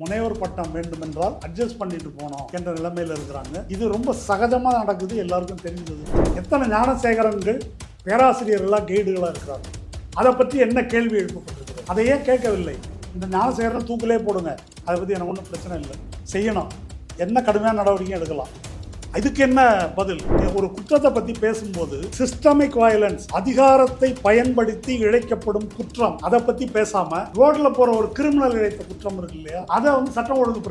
முனைவர் பட்டம் வேண்டும் என்றால் அட்ஜஸ்ட் பண்ணிட்டு போனோம் என்ற நிலைமையில் இருக்கிறாங்க. இது ரொம்ப சகஜமாக நடக்குது, எல்லாருக்கும் தெரிஞ்சது. எத்தனை ஞானசேகரன்கள் பேராசிரியர்களாக கைடுகளாக இருக்கிறாங்க, அதை பற்றி என்ன கேள்வி எழுப்பப்பட்டிருக்கிறது? அதையே கேட்கவில்லை. இந்த ஞானசேகரன் தூக்கிலே போடுங்க, அதை பற்றி எனக்கு ஒன்றும் பிரச்சனை இல்லை, செய்யணும், என்ன கடுமையான நடவடிக்கை எடுக்கலாம். இதுக்கு என்ன பதில்? ஒரு குற்றத்தை பற்றி பேசும்போது சிஸ்டமிக் வயலன்ஸ், அதிகாரத்தை பயன்படுத்தி இழைக்கப்படும் குற்றம், அதை பற்றி பேசாம ரோட்ல போற ஒரு கிரிமினல் இழைத்த குற்றம் இருக்கு இல்லையா, அதை வந்து சட்டம் ஒழுங்கு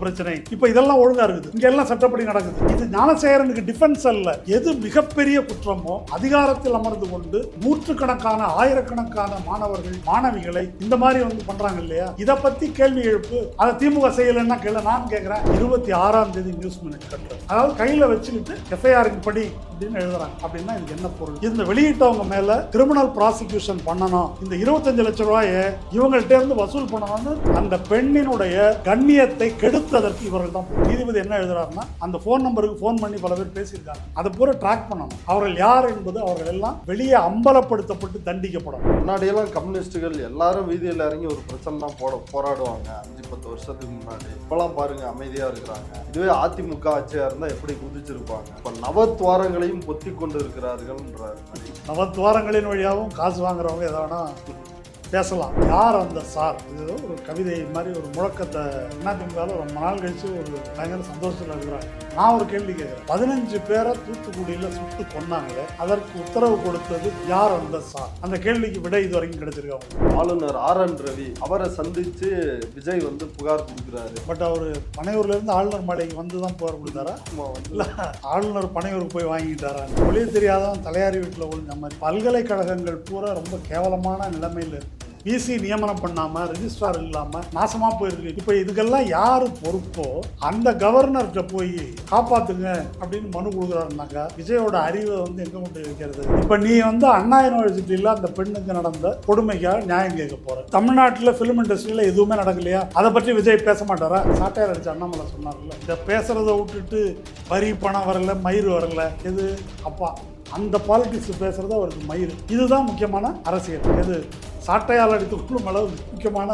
பிரச்சனை. இப்ப இதெல்லாம் ஒழுங்கா இருக்குது, இங்க எல்லாம் சட்டப்படி நடக்குது. இது ஞானசேகரனுக்கு டிஃபென்ஸ் அல்ல. எது மிகப்பெரிய குற்றமோ அதிகாரத்தில் அமர்ந்து கொண்டு நூற்றுக்கணக்கான ஆயிரக்கணக்கான மாணவர்கள் மாணவிகளை இந்த மாதிரி வந்து பண்றாங்க இல்லையா, இதை பத்தி கேள்வி எழுப்பு. அதை திமுக செய்யலன்னா கேள்வி நான் கேட்கிறேன். 26ஆம் தேதி நியூஸ் மினிட் கட்டுறது, அதாவது கையில வச்சுக்கிட்டு எஃப்ஐஆருக்கு படி அப்படின்னு எழுதுறாங்க. அப்படின்னா இதுக்கு என்ன பொருள்? இந்த வெளியிட்டவங்க மேல கிரிமினல் ப்ராசிக்யூஷன் பண்ணணும், இந்த 25 லட்சம் ரூபாயை இவங்கள்ட்ட இருந்து வசூல் பண்ணணும்னு அந்த பெண்ணினுடைய கண்ணியத்தை கெடுத்ததற்கு இவர்கள் தான். நீதிபதி என்ன எழுதுறாருன்னா, அந்த போன் நம்பருக்கு போன் பண்ணி பல பேர் பேசியிருக்காங்க, அதை பூரா ட்ராக் பண்ணணும். அவர்கள் யார் என்பது அவர்கள் எல்லாம் வெளியே அம்பலப்படுத்தப்பட்டு தண்டிக்கப்படணும். முன்னாடியெல்லாம் கம்யூனிஸ்டுகள் எல்லாரும் வீதியில் இறங்கி ஒரு பிரச்சனை போராடுவாங்க 5-10 வருஷத்துக்கு முன்னாடி. இப்பெல்லாம் பாருங்க அமைதியா இருக்கிறாங்க. இதுவே அதிமுக ஆட்சியா இருந்தா எப்படி குதிச்சிருப்பாங்க. இப்ப நவத்வாரங்களையும் பொத்தி கொண்டு இருக்கிறார்கள். நவத்வாரங்களின் வழியாகவும் காசு வாங்குறவங்க எதனா பேசலாம். யார் அந்த சார்? இது ஒரு கவிதை மாதிரி ஒரு முழக்கத்தை அதிமுகவில் ரொம்ப நாள் கழிச்சு ஒரு பயங்கர சந்தோஷத்தில் இருக்கிறாங்க. நான் ஒரு கேள்வி கேட்குறேன். 15 பேரை தூத்துக்குடியில் சுட்டு கொன்னாங்களே, அதற்கு உத்தரவு கொடுத்தது யார் அந்த சார்? அந்த கேள்விக்கு விடை இது வரைக்கும் கிடைச்சிருக்காங்க. ஆளுநர் RN ரவி அவரை சந்திச்சு விஜய் வந்து புகார் கொடுக்குறாரு. பட் அவர் பனையூர்ல இருந்து ஆளுநர் மாளிகைக்கு வந்து தான் புகார் கொடுத்தாரா? இல்ல ஆளுநர் பனையூருக்கு போய் வாங்கிட்டாரா? ஒளிய தெரியாதவன் தலையாரி வீட்டில் ஒழிஞ்ச மாதிரி பல்கலைக்கழகங்கள் பூரா ரொம்ப கேவலமான நிலைமையில் இருக்கு. பிசி நியமனம் பண்ணாம ரெஜிஸ்ட்ரார் இல்லாம நாசமா போயிருக்கு. இப்ப இதுக்கெல்லாம் யாரு பொறுப்போ அந்த கவர்னர்கிட்ட போய் காப்பாத்துங்க அப்படின்னு மனு கொடுக்குறாருனாக்கா விஜயோட அறிவை வந்து எங்க கொண்டு வைக்கிறது? இப்ப நீ வந்து அண்ணா யூனிவர்சிட்டியில அந்த பெண்ணுக்கு நடந்த கொடுமைக்காக நியாயம் கேட்க போற. தமிழ்நாட்டுல பிலிம் இண்டஸ்ட்ரியில எதுவுமே நடக்கலையா? அதை பற்றி விஜய் பேச மாட்டாரா? சாட்டையார் அடிச்சு அண்ணாமலை சொன்னார்ல, இதை பேசுறதை விட்டுட்டு வரி பணம் வரல, மயிர் வரல, எது அப்பா அந்த பாலிடிக்ஸ் பேசுறது அவருக்கு மயிர். இதுதான் முக்கியமான அரசியல். எது சாட்டையால் அடித்துக்கொள்ளும் அளவு முக்கியமான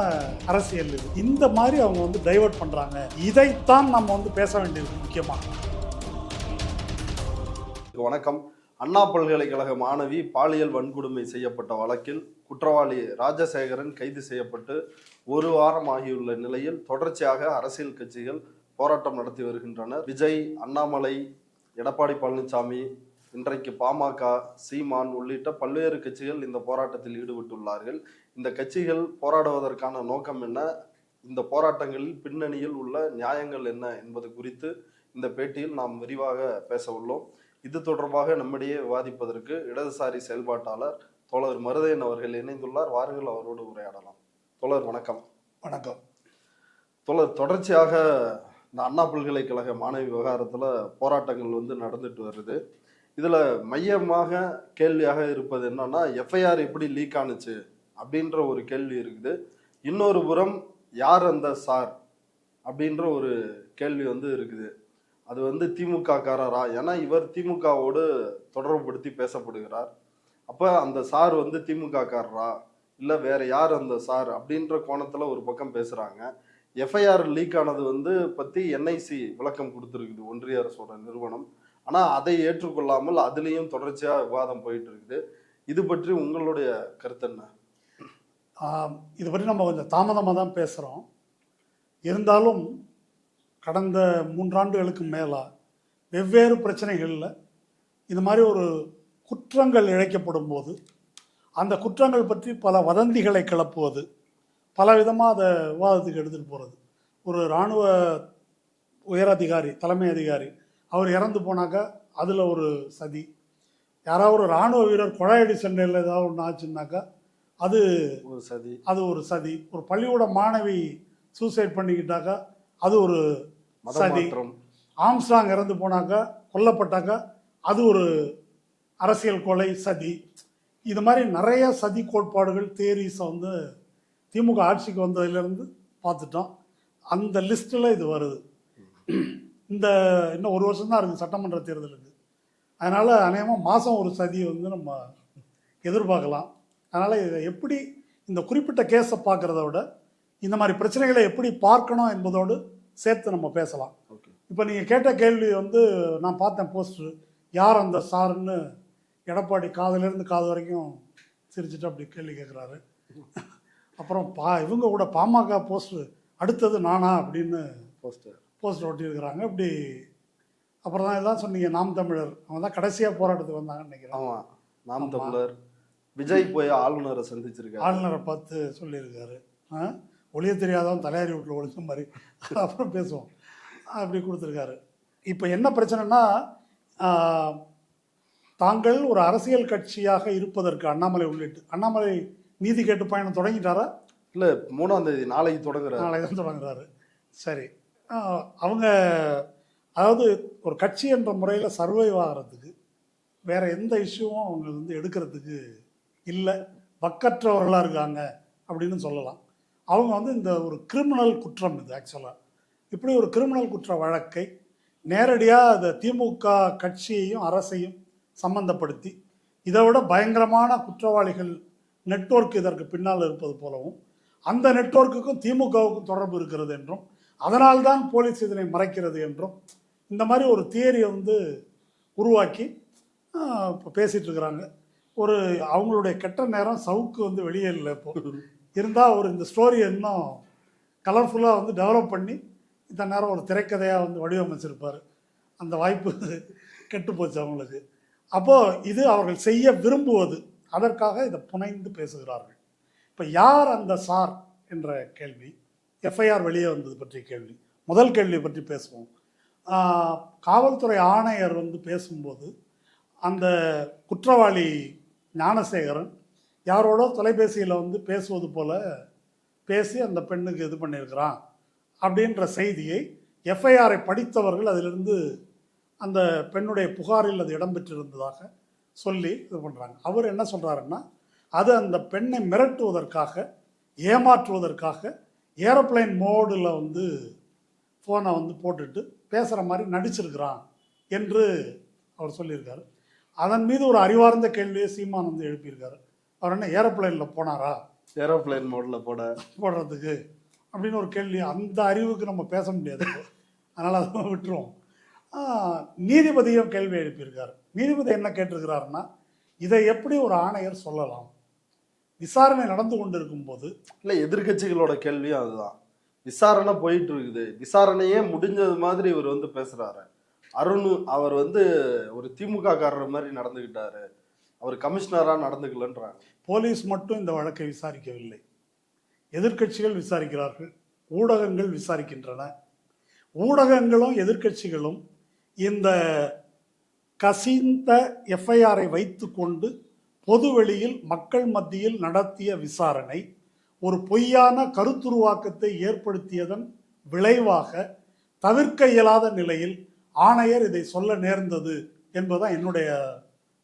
அரசியல் இது. இந்த மாதிரி அவங்க வந்து டைவர்ட் பண்றாங்க. இதைத்தான் நம்ம வந்து பேச வேண்டியது முக்கியமா. வணக்கம். அண்ணா பல்கலைக்கழக மாணவி பாலியல் வன்கொடுமை செய்யப்பட்ட வழக்கில் குற்றவாளி ராஜசேகரன் கைது செய்யப்பட்டு 1 வாரம் ஆகியுள்ள நிலையில் தொடர்ச்சியாக அரசியல் கட்சிகள் போராட்டம் நடத்தி வருகின்றனர். விஜய், அண்ணாமலை, எடப்பாடி பழனிசாமி, இன்றைக்கு பாமக, சீமான் உள்ளிட்ட பல்வேறு கட்சிகள் இந்த போராட்டத்தில் ஈடுபட்டுள்ளார்கள். இந்த கட்சிகள் போராடுவதற்கான நோக்கம் என்ன, இந்த போராட்டங்களில் பின்னணியில் உள்ள நியாயங்கள் என்ன என்பது குறித்து இந்த பேட்டியில் நாம் விரிவாக பேச உள்ளோம். இது தொடர்பாக நம்மிடையே விவாதிப்பதற்கு இடதுசாரி செயல்பாட்டாளர் தோழர் மருதையன் அவர்கள் இணைந்துள்ளார். வாருங்கள், அவரோடு உரையாடலாம். தோழர் வணக்கம். வணக்கம். தோழர், தொடர்ச்சியாக இந்த அண்ணா பல்கலைக்கழக மாணவி விவகாரத்துல போராட்டங்கள் வந்து நடந்துட்டு வருது. இதுல மையமாக கேள்வியாக இருப்பது என்னன்னா, எஃப்ஐஆர் எப்படி லீக் ஆனுச்சு அப்படின்ற ஒரு கேள்வி இருக்குது. இன்னொரு புறம் யார் அந்த சார் அப்படின்ற ஒரு கேள்வி வந்து இருக்குது. அது வந்து திமுக காரரா? ஏன்னா இவர் திமுகவோடு தொடர்புபடுத்தி பேசப்படுகிறார். அப்ப அந்த சார் வந்து திமுக காரரா இல்ல வேற யார் அந்த சார் அப்படின்ற கோணத்துல ஒரு பக்கம் பேசுறாங்க. எஃப்ஐஆர் லீக் ஆனது வந்து பத்தி NIC விளக்கம் கொடுத்துருக்குது, ஒன்றிய அரசோட நிறுவனம். ஆனா அதை ஏற்றுக்கொள்ளாமல் அதுலேயும் தொடர்ச்சியா விவாதம் போயிட்டு இருக்குது. இது பற்றி உங்களுடைய கருத்து என்ன? இது பற்றி நம்ம கொஞ்சம் தாமதமாக தான் பேசுகிறோம். இருந்தாலும் கடந்த 3 ஆண்டுகளுக்கு மேலாக வெவ்வேறு பிரச்சனைகளில் இது மாதிரி ஒரு குற்றங்கள் இழைக்கப்படும் போது அந்த குற்றங்கள் பற்றி பல வதந்திகளை கிளப்புவது, பல விதமாக அதை விவாதத்துக்கு எடுத்துகிட்டு போகிறது. ஒரு இராணுவ உயரதிகாரி, தலைமை அதிகாரி, அவர் இறந்து போனாக்கா அதில் ஒரு சதி. யாராவது ஒரு இராணுவ வீரர் கொலையடி சண்டையில் ஏதாவது ஒன்று ஆச்சுன்னாக்கா அது ஒரு சதி. ஒரு பள்ளிக்கூட மாணவி சூசைட் பண்ணிக்கிட்டாக்கா அது ஒரு சதி. ஆம்ஸ்ட்ராங் இறந்து போனாக்கா, கொல்லப்பட்டாக்கா அது ஒரு அரசியல் கொலை, சதி. இது மாதிரி நிறைய சதி கோட்பாடுகள், தியரிஸை வந்து திமுக ஆட்சிக்கு வந்ததுலேருந்து பார்த்துட்டோம். அந்த லிஸ்ட்டில் இது வருது. இந்த இன்னும் 1 வருஷம் தான் இருக்குது சட்டமன்ற தேர்தலுக்கு. அதனால் அநேகமாக மாதம் ஒரு சதியை வந்து நம்ம எதிர்பார்க்கலாம். அதனால் இதை எப்படி இந்த குறிப்பிட்ட கேஸை பார்க்குறத விட இந்த மாதிரி பிரச்சனைகளை எப்படி பார்க்கணும் என்பதோடு சேர்த்து நம்ம பேசலாம். ஓகே. இப்போ நீங்கள் கேட்ட கேள்வி வந்து நான் பார்த்தேன் போஸ்டர், யார் அந்த சாருன்னு எடப்பாடி காதுலேருந்து காது வரைக்கும் சிரிச்சுட்டு அப்படி கேள்வி கேட்குறாரு. அப்புறம் இவங்க கூட பாமக போஸ்டர் அடுத்தது நானா அப்படின்னு போஸ்டர் ஒட்டியிருக்கிறாங்க. இப்படி அப்புறம் தான் எல்லாம் சொன்னீங்க, நாம் தமிழர் அவங்க தான் கடைசியாக போராட்டத்துக்கு வந்தாங்கன்னு நினைக்கிறேன். ஆமாம், நாம் தமிழர். விஜய் போய் ஆளுநரை சந்திச்சிருக்காரு, ஆளுநரை பார்த்து சொல்லியிருக்காரு, ஒளிய தெரியாதவன் தலையாரி வீட்டில் ஒழிச்ச மாதிரி. அப்புறம் பேசுவோம், அப்படி கொடுத்துருக்காரு. இப்போ என்ன பிரச்சனைனா, தாங்கள் ஒரு அரசியல் கட்சியாக இருப்பதற்கு அண்ணாமலை உள்ளிட்டு, அண்ணாமலை நீதி கேட்டு பயணம் தொடங்கிட்டாரா? இல்லை, 3ஆம் தேதி நாளைக்கு தொடங்குறாரு. நாளைக்கு தான் தொடங்குறாரு. சரி, அவங்க அதாவது ஒரு கட்சி என்ற முறையில் சர்வைவ் ஆகிறதுக்கு வேறு எந்த இஷ்யூவும் அவங்க வந்து எடுக்கிறதுக்கு இல்லை, பக்கற்றவர்களாக இருக்காங்க அப்படின்னு சொல்லலாம். அவங்க வந்து இந்த ஒரு கிரிமினல் குற்றம், இது ஆக்சுவலாக இப்படி ஒரு கிரிமினல் குற்ற வழக்கை நேரடியாக அந்த திமுக கட்சியையும் அரசையும் சம்பந்தப்படுத்தி இதை விட பயங்கரமான குற்றவாளிகள் நெட்வொர்க் இதற்கு பின்னால் இருப்பது போலவும், அந்த நெட்வொர்க்குக்கும் திமுகவுக்கும் தொடர்பு இருக்கிறது என்றும், அதனால்தான் போலீஸ் இதனை மறைக்கிறது என்றும், இந்த மாதிரி ஒரு தியரியை வந்து உருவாக்கி இப்போ பேசிகிட்டு இருக்கிறாங்க. ஒரு அவங்களுடைய கெட்ட நேரம் சவுக்கு வந்து வெளியே இல்லை. இப்போ இருந்தால் ஒரு இந்த ஸ்டோரியை இன்னும் கலர்ஃபுல்லாக வந்து டெவலப் பண்ணி இத்தனை நேரம் ஒரு திரைக்கதையாக வந்து வடிவமைச்சிருப்பார். அந்த வாய்ப்பு கெட்டு போச்சு அவங்களுக்கு. அப்போது இது அவர்கள் செய்ய விரும்புவது, அதற்காக இதை புனைந்து பேசுகிறார்கள். இப்போ யார் அந்த சார் என்ற கேள்வி, எஃப்ஐஆர் வெளியே வந்தது பற்றிய கேள்வி, முதல் கேள்வி பற்றி பேசுவோம். காவல்துறை ஆணையர் வந்து பேசும்போது அந்த குற்றவாளி ஞானசேகரன் யாரோட தொலைபேசியில் வந்து பேசுவது போல் பேசி அந்த பெண்ணுக்கு இது பண்ணியிருக்கிறான் அப்படின்ற செய்தியை எஃப்ஐஆரை படித்தவர்கள் அதிலிருந்து அந்த பெண்ணுடைய புகாரில் அது இடம்பெற்றிருந்ததாக சொல்லி இது பண்ணுறாங்க. அவர் என்ன சொல்கிறாருன்னா, அது அந்த பெண்ணை மிரட்டுவதற்காக, ஏமாற்றுவதற்காக ஏரோப்ளைன் மோடில் வந்து ஃபோனை வந்து போட்டுட்டு பேசுகிற மாதிரி நடிச்சிருக்கிறான் என்று அவர் சொல்லியிருக்காரு. அதன் மீது ஒரு அறிவார்ந்த கேள்வியை சீமான் வந்து எழுப்பியிருக்காரு. அவர் என்ன ஏரோப்ளைனில் போனாரா, ஏரோப்ளைன் மோடில் போடுறதுக்கு அப்படின்னு ஒரு கேள்வி. அந்த அறிவுக்கு நம்ம பேச முடியாது, அதனால் அதை விட்டுருவோம். நீதிபதியும் கேள்வி எழுப்பியிருக்காரு. நீதிபதி என்ன கேட்டிருக்கிறாருன்னா, இதை எப்படி ஒரு ஆணையர் சொல்லலாம், விசாரணை நடந்து கொண்டு இருக்கும்போது. இல்லை, எதிர்கட்சிகளோட கேள்வியும் அதுதான். விசாரணை போயிட்டு இருக்குது, விசாரணையே முடிஞ்சது மாதிரி இவர் வந்து பேசுறாரு. அருண் அவர் வந்து ஒரு திமுக காரர் மாதிரி நடந்துக்கிட்டாரு, அவர் கமிஷனராக நடந்துக்கலன்றாங்க. போலீஸ் மட்டும் இந்த வழக்கை விசாரிக்கவில்லை, எதிர்கட்சிகள் விசாரிக்கிறார்கள், ஊடகங்கள் விசாரிக்கின்றன. ஊடகங்களும் எதிர்கட்சிகளும் இந்த கசிந்த எஃப்ஐஆரை வைத்து கொண்டு பொதுவெளியில் மக்கள் மத்தியில் நடத்திய விசாரணை ஒரு பொய்யான கருத்துருவாக்கத்தை ஏற்படுத்தியதன் விளைவாக தவிர்க்க இயலாத நிலையில் ஆணையர் இதை சொல்ல நேர்ந்தது என்பதுதான் என்னுடைய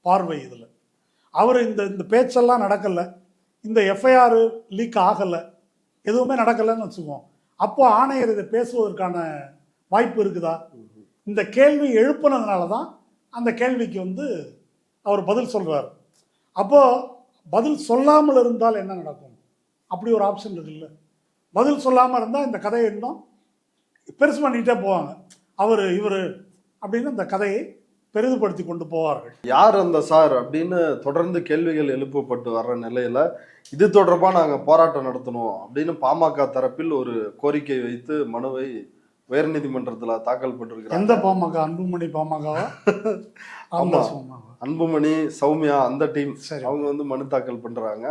பார்வை. இதில் அவர் இந்த பேச்செல்லாம் நடக்கலை, இந்த எஃப்ஐஆர் லீக் ஆகலை, எதுவுமே நடக்கலைன்னு வச்சுக்குவோம். அப்போ ஆணையர் இதை பேசுவதற்கான வாய்ப்பு இருக்குதா? இந்த கேள்வி எழுப்புனதுனால தான் அந்த கேள்விக்கு வந்து அவர் பதில் சொல்கிறார். அப்போது பதில் சொல்லாமல் இருந்தால் என்ன நடக்கும்? அப்படி ஒரு ஆப்ஷன் இருக்குல்ல. பதில் சொல்லாமல் இருந்தால் இந்த கதையை இன்னும் பெருசு பண்ணிகிட்டே போவாங்க. அவர் இவர் அப்படின்னு இந்த கதையை பெரிதுபடுத்தி கொண்டு போவார்கள். யார் அந்த சார் அப்படின்னு தொடர்ந்து கேள்விகள் எழுப்பப்பட்டு வர்ற நிலையில இது தொடர்பாக நாங்கள் போராட்டம் நடத்தணும் அப்படின்னு பாமக தரப்பில் ஒரு கோரிக்கை வைத்து மனுவை உயர்நீதிமன்றத்தில் தாக்கல் பண்ணிருக்கிறாங்க. எந்த பாமக? அன்புமணி பாமகவா? அன்புமணி, சௌமியா, அந்த டீம் அவங்க வந்து மனு தாக்கல் பண்றாங்க.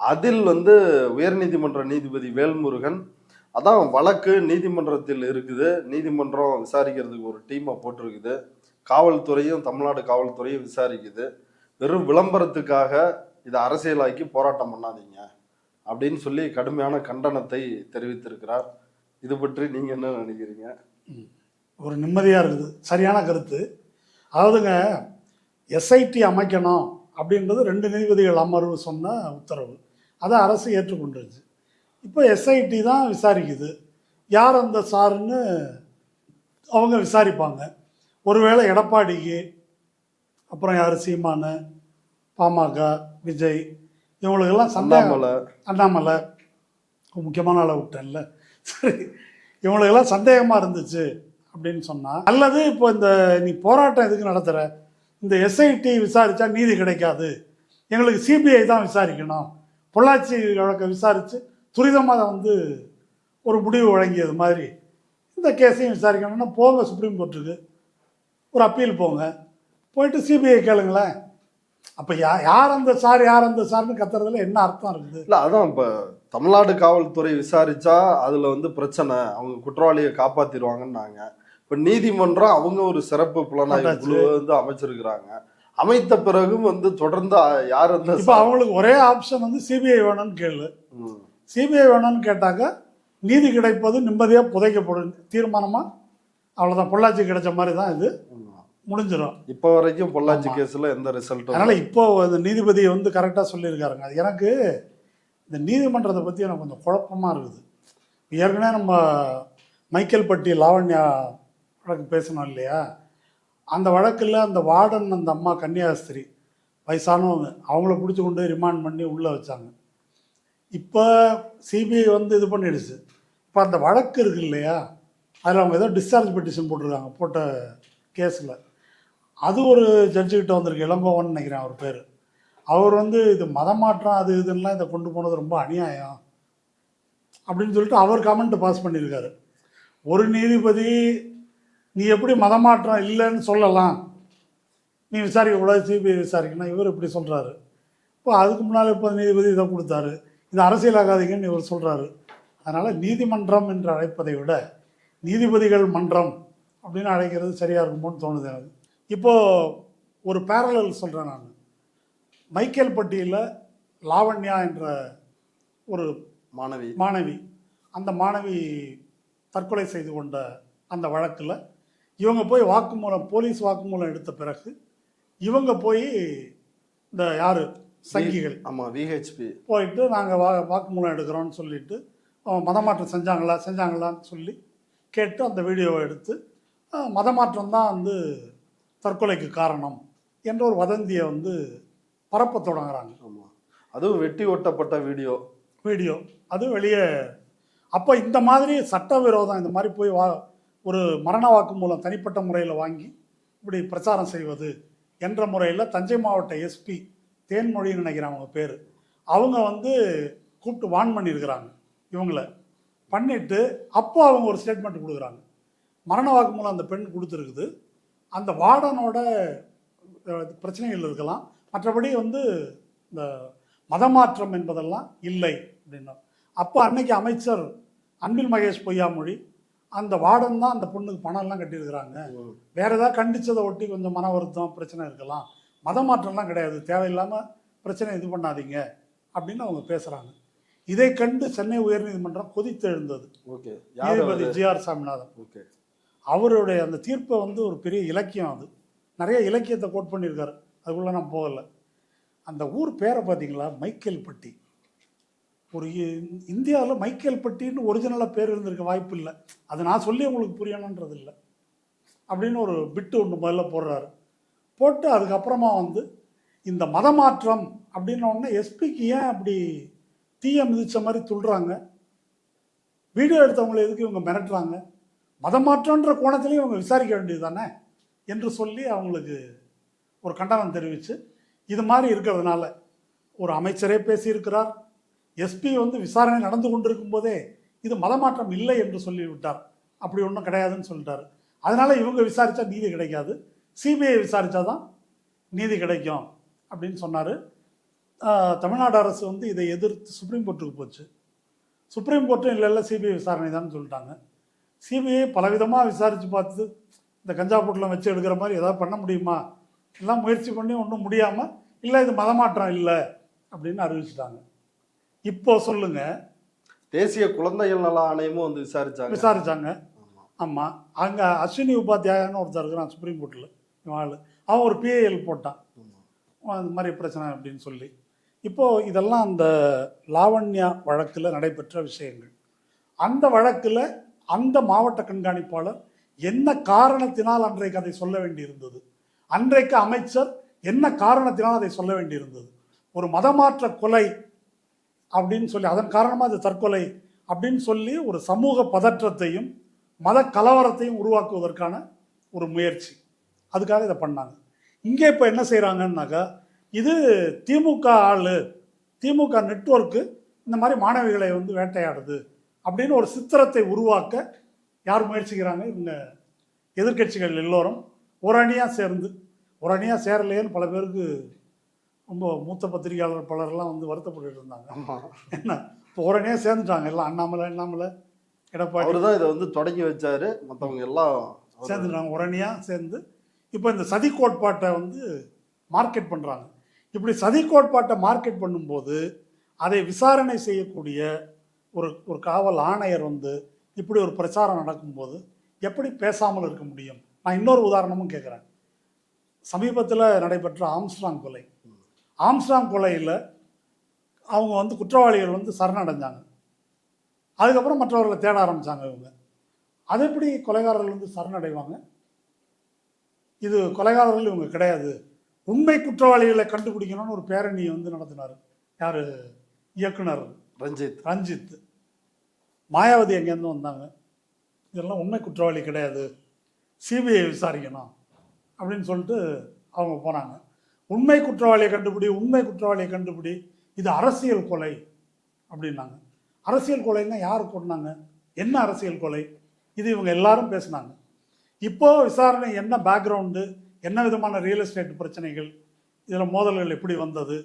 அதில் வந்து உயர்நீதிமன்ற நீதிபதி வேல்முருகன், அதான் வழக்கு நீதிமன்றத்தில் இருக்குது, நீதிமன்றம் விசாரிக்கிறதுக்கு ஒரு டீமை போட்டிருக்குது, காவல்துறையும் தமிழ்நாடு காவல்துறையும் விசாரிக்குது, வெறும் விளம்பரத்துக்காக இதை அரசியலாக்கி போராட்டம் பண்ணாதீங்க அப்படின்னு சொல்லி கடுமையான கண்டனத்தை தெரிவித்திருக்கிறார். இது பற்றி நீங்க என்ன நினைக்கிறீங்க? ஒரு நிம்மதியா இருக்குது, சரியான கருத்து. அதாவதுங்க, எஸ்ஐடி அமைக்கணும் அப்படின்றது 2 நீதிபதிகள் அமர்வு சொன்ன உத்தரவு, அதை அரசு ஏற்றுக்கொண்டுருச்சு. இப்போ எஸ்ஐடி தான் விசாரிக்குது, யார் அந்த சாருன்னு அவங்க விசாரிப்பாங்க. ஒருவேளை எடப்பாடிக்கு அப்புறம் யார், சீமானு, பாமக, விஜய், இவங்களுக்கெல்லாம் சந்தேகம், அண்ணாமலை, முக்கியமான ஆளை விட்டேன்ல. சரி, இவங்களுக்கெல்லாம் சந்தேகமாக இருந்துச்சு அப்படின்னு சொன்னால், அல்லது இப்போ இந்த நீ போராட்டம் எதுக்கு நடத்துகிற, இந்த எஸ்ஐடி விசாரித்தா நீதி கிடைக்காது, எங்களுக்கு சிபிஐ தான் விசாரிக்கணும், பொள்ளாச்சி வழக்கை விசாரித்து துரிதமாக வந்து ஒரு முடிவு வழங்கியது மாதிரி இந்த கேஸையும் விசாரிக்கணும்னா போங்க சுப்ரீம் கோர்ட்டுக்கு, ஒரு அப்பீல் போங்க, போயிட்டு சிபிஐ கேளுங்களேன். அப்போ யார் அந்த சார் யார் அந்த சார்னு கத்துறதுல என்ன அர்த்தம் இருக்குது? இல்லை, அதான் இப்போ தமிழ்நாடு காவல்துறை விசாரிச்சா அதில் வந்து பிரச்சனை, அவங்க குற்றவாளியை காப்பாற்றிடுவாங்கன்னாங்க. இப்போ நீதிமன்றம் அவங்க ஒரு சிறப்பு புலனாய்வு குழு வந்து அமைச்சிருக்கிறாங்க. அமைத்த பிறகும் வந்து தொடர்ந்து யார் அந்த இப்போ அவங்களுக்கு ஒரே ஆப்ஷன் வந்து சிபிஐ வேணும்னு கேளு. சிபிஐ வேணும்னு கேட்டாக்க நீதி கிடைப்பது நிம்மதியாக புதைக்கப்படும் தீர்மானமா, அவ்வளோதான். பொள்ளாச்சி கிடைச்ச மாதிரி தான் இது முடிஞ்சிடும். இப்போ வரைக்கும் பொள்ளாச்சி கேஸில் எந்த ரிசல்ட்டும். அதனால் இப்போ இந்த நீதிபதி வந்து கரெக்டாக சொல்லியிருக்காருங்க. அது எனக்கு இந்த நீதிமன்றத்தை பற்றி எனக்கு கொஞ்சம் குழப்பமாக இருக்குது. ஏற்கனவே நம்ம மைக்கேல் பட்டி லாவண்யா வழக்கு பேசணும் இல்லையா, அந்த வழக்கில் அந்த வார்டன் அந்த அம்மா கன்னியாஸ்திரி வயசானவங்க, அவங்கள பிடிச்சி கொண்டு ரிமாண்ட் பண்ணி உள்ளே வச்சாங்க. இப்போ சிபிஐ வந்து இது பண்ணிடுச்சு. இப்போ அந்த வழக்கு இருக்கு இல்லையா, அதில் அவங்க ஏதோ டிஸ்சார்ஜ் பெட்டிஷன் போட்டிருக்காங்க போட்ட கேஸில். அது ஒரு ஜட்ஜுக்கிட்ட வந்திருக்கு, இளங்கோவன் நினைக்கிறேன் அவர் பேர். அவர் வந்து இது மதமாற்றம் அது இதுன்னெலாம் இதை கொண்டு போனது ரொம்ப அநியாயம் அப்படின்னு சொல்லிட்டு அவர் கமெண்ட் பாஸ் பண்ணியிருக்காரு. ஒரு நீதிபதி நீ எப்படி மதமாற்றம் இல்லைன்னு சொல்லலாம், நீ விசாரிக்கக்கூடாது, சிபிஐ விசாரிக்கணும், இவர் இப்படி சொல்கிறாரு. இப்போ அதுக்கு முன்னால் இப்போ நீதிபதி இதை கொடுத்தாரு, இது அரசியலாகாதீங்கன்னு இவர் சொல்கிறாரு. அதனால் நீதிமன்றம் என்று அழைப்பதை விட நீதிபதிகள் மன்றம் அப்படின்னு அழைக்கிறது சரியாக இருக்குமோன்னு தோணுது எனக்கு. இப்போது ஒரு பேரலல் சொல்கிறேன் நான். மைக்கேல் பட்டியில் லாவண்யா என்ற ஒரு மாணவி அந்த மாணவி தற்கொலை செய்து கொண்ட அந்த வழக்கில் இவங்க போய் போலீஸ் வாக்குமூலம் எடுத்த பிறகு இவங்க போய் இந்த யார் சங்கிகள் விஹெச்பி போயிட்டு நாங்கள் வாக்குமூலம் எடுக்கிறோன்னு சொல்லிட்டு மதமாற்றம் செஞ்சாங்களான்னு சொல்லி கேட்டு அந்த வீடியோவை எடுத்து மதமாற்றம் தான் வந்து தற்கொலைக்கு காரணம் என்ற ஒரு வதந்தியை வந்து பரப்ப தொடங்குறாங்க. அதுவும் வெட்டி ஒட்டப்பட்ட வீடியோ அது வெளியே. அப்போ இந்த மாதிரி சட்டவிரோதம், இந்த மாதிரி போய் ஒரு மரண வாக்குமூலம் தனிப்பட்ட முறையில் வாங்கி இப்படி பிரச்சாரம் செய்வது என்ற முறையில் தஞ்சை மாவட்ட எஸ்பி தேன்மொழின்னு நினைக்கிறேன் அவங்க பேர், அவங்க வந்து கூப்பிட்டு வான் பண்ணியிருக்கிறாங்க இவங்கள. பண்ணிவிட்டு அப்போ அவங்க ஒரு ஸ்டேட்மெண்ட் கொடுக்குறாங்க. மரண வாக்குமூலம் அந்த பெண் கொடுத்துருக்குது, அந்த வார்டனோட பிரச்சனைகள் இருக்கலாம், மற்றபடி வந்து இந்த மதமாற்றம் என்பதெல்லாம் இல்லை அப்படின்னா. அப்போ அன்னைக்கு அமைச்சர் அன்பில் மகேஷ் பொய்யாமொழி, அந்த வார்டன் தான் அந்த பொண்ணுக்கு பணம்லாம் கட்டியிருக்கிறாங்க, வேற ஏதாவது கண்டிச்சதை ஒட்டி கொஞ்சம் மன வருத்தம் பிரச்சனை இருக்கலாம், மதமாற்றம்லாம் கிடையாது, தேவையில்லாமல் பிரச்சனை இது பண்ணாதீங்க அப்படின்னு அவங்க பேசுகிறாங்க. இதை கண்டு சென்னை உயர்நீதிமன்றம் கொதித்து எழுந்தது. நீதிபதி ஜிஆர் சாமிநாதன் அவருடைய அந்த தீர்ப்பை வந்து ஒரு பெரிய இலக்கியம், அது நிறைய இலக்கியத்தை கோட் பண்ணியிருக்காரு, அதுக்குள்ளே நான் போகலை. அந்த ஊர் பேரை பார்த்தீங்களா, மைக்கேல் பட்டி. ஒரு இந்தியாவில் மைக்கேல் பட்டின்னு ஒரிஜினலாக பேர் இருந்திருக்க வாய்ப்பு இல்லை, அது நான் சொல்லி உங்களுக்கு புரியணுன்றது இல்லை அப்படின்னு ஒரு பிட்டு ஒன்று முதல்ல போடுறாரு. போட்டு அதுக்கப்புறமா வந்து இந்த மதமாற்றம் அப்படின்ன உடனே எஸ்பிக்கு ஏன் அப்படி தீய மிதித்த மாதிரி துள்ளுறாங்க, வீடியோ எடுத்தவங்களை எதுக்கு இவங்க மிரட்டுறாங்க, மதமாற்றன்ற கோணத்திலையும் இவங்க விசாரிக்க வேண்டியது தானே என்று சொல்லி அவங்களுக்கு ஒரு கண்டனம் தெரிவித்து, இது மாதிரி இருக்கிறதுனால ஒரு அமைச்சரே பேசியிருக்கிறார், எஸ்பி வந்து விசாரணை நடந்து கொண்டிருக்கும் போதே இது மதமாற்றம் இல்லை என்று சொல்லிவிட்டார், அப்படி ஒன்றும் கிடையாதுன்னு சொல்லிட்டார். அதனால் இவங்க விசாரித்தா நீதி கிடைக்காது, சிபிஐ விசாரித்தா தான் நீதி கிடைக்கும் அப்படின்னு சொன்னார். தமிழ்நாடு அரசு வந்து இதை எதிர்த்து சுப்ரீம் கோர்ட்டுக்கு போச்சு. சுப்ரீம் கோர்ட்டும் இல்லை சிபிஐ விசாரணை தான் சொல்லிட்டாங்க. சிபிஐ பலவிதமாக விசாரித்து பார்த்து இந்த கஞ்சா பொட்டலம் வச்சு எடுக்கிற மாதிரி ஏதாவது பண்ண முடியுமா, எல்லாம் முயற்சி பண்ணி ஒன்றும் முடியாமல் இல்லை இது மதமாற்றம் இல்லை அப்படின்னு அறிவிச்சிட்டாங்க. இப்போ சொல்லுங்க, தேசிய குழந்தைகள் நல ஆணையமும் வந்து விசாரிச்சாங்க. ஆமாம், அங்கே அஸ்வினி உபாத்தியாயன்னு ஒருத்தர் இருக்கிறான் சுப்ரீம் கோர்ட்டில், அவன் ஒரு பிஏஎல் போட்டான் அது மாதிரி பிரச்சனை அப்படின்னு சொல்லி. இப்போது இதெல்லாம் அந்த லாவண்யா வழக்கில் நடைபெற்ற விஷயங்கள். அந்த வழக்கில் அந்த மாவட்ட கண்காணிப்பாளர் என்ன காரணத்தினால் அன்றைக்கு அதை சொல்ல வேண்டியிருந்தது, அன்றைக்கு அமைச்சர் என்ன காரணத்தினால் அதை சொல்ல வேண்டியிருந்தது, ஒரு மதமாற்ற கொலை அப்படின்னு சொல்லி அதன் காரணமாக அது தற்கொலை அப்படின்னு சொல்லி ஒரு சமூக பதற்றத்தையும் மத கலவரத்தையும் உருவாக்குவதற்கான ஒரு முயற்சி. அதுக்காக இதை பண்ணாங்க. இங்கே இப்போ என்ன செய்கிறாங்கன்னாக்கா, இது திமுக ஆள், திமுக நெட்வொர்க்கு இந்த மாதிரி மாணவிகளை வந்து வேட்டையாடுது அப்படின்னு ஒரு சித்திரத்தை உருவாக்க யார் முயற்சிக்கிறாங்க? இவங்க எதிர்க்கட்சிகள் எல்லோரும் ஒரு அணியாக சேர்ந்து, ஒரு அணியாக சேரலையேன்னு பல பேருக்கு ரொம்ப மூத்த பத்திரிகையாளர் பலரெல்லாம் வந்து வருத்தப்பட்டு இருந்தாங்க. என்ன இப்போ ஒரு அணியாக சேர்ந்துட்டாங்க எல்லாம், அண்ணாமலை எடப்பாடி அவர் தான் இதை வந்து தொடங்கி வச்சாரு, மற்றவங்க எல்லாம் சேர்ந்துட்டாங்க ஒரு அணியாக சேர்ந்து இப்போ இந்த சதி கோட்பாட்டை வந்து மார்க்கெட் பண்ணுறாங்க. இப்படி சதி கோட்பாட்டை மார்க்கெட் பண்ணும்போது அதை விசாரணை செய்யக்கூடிய ஒரு காவல் ஆணையர் வந்து இப்படி ஒரு பிரச்சாரம் நடக்கும்போது எப்படி பேசாமல் இருக்க முடியும்? நான் இன்னொரு உதாரணமும் கேட்குறேன். சமீபத்தில் நடைபெற்ற ஆம்ஸ்ட்ராங் கொலையில் அவங்க வந்து குற்றவாளிகள் வந்து சரணடைஞ்சாங்க. அதுக்கப்புறம் மற்றவர்களை தேட ஆரம்பித்தாங்க இவங்க. அது எப்படி கொலைகாரர்கள் வந்து சரணடைவாங்க? இது கொலைகாரர்கள் இவங்க கிடையாது, உண்மை குற்றவாளிகளை கண்டுபிடிக்கணும்னு ஒரு பேரணியை வந்து நடத்தினார். யார்? இயக்குனர் ரஞ்சித். மாயாவதி எங்கேருந்து வந்தாங்க, இதெல்லாம் உண்மை குற்றவாளி கிடையாது, சிபிஐ விசாரிக்கணும் அப்படின்னு சொல்லிட்டு அவங்க போனாங்க. உண்மை குற்றவாளியை கண்டுபிடி, இது அரசியல் கொலை அப்படின்னாங்க. அரசியல் கொலைன்னா யார் கொண்டாங்க? என்ன அரசியல் கொலை? இது இவங்க எல்லாரும் பேசினாங்க. இப்போ விசாரணை என்ன பேக்ரவுண்டு, என்ன விதமான ரியல் எஸ்டேட் பிரச்சனைகள், இதில் மோதல்கள் எப்படி வந்தது,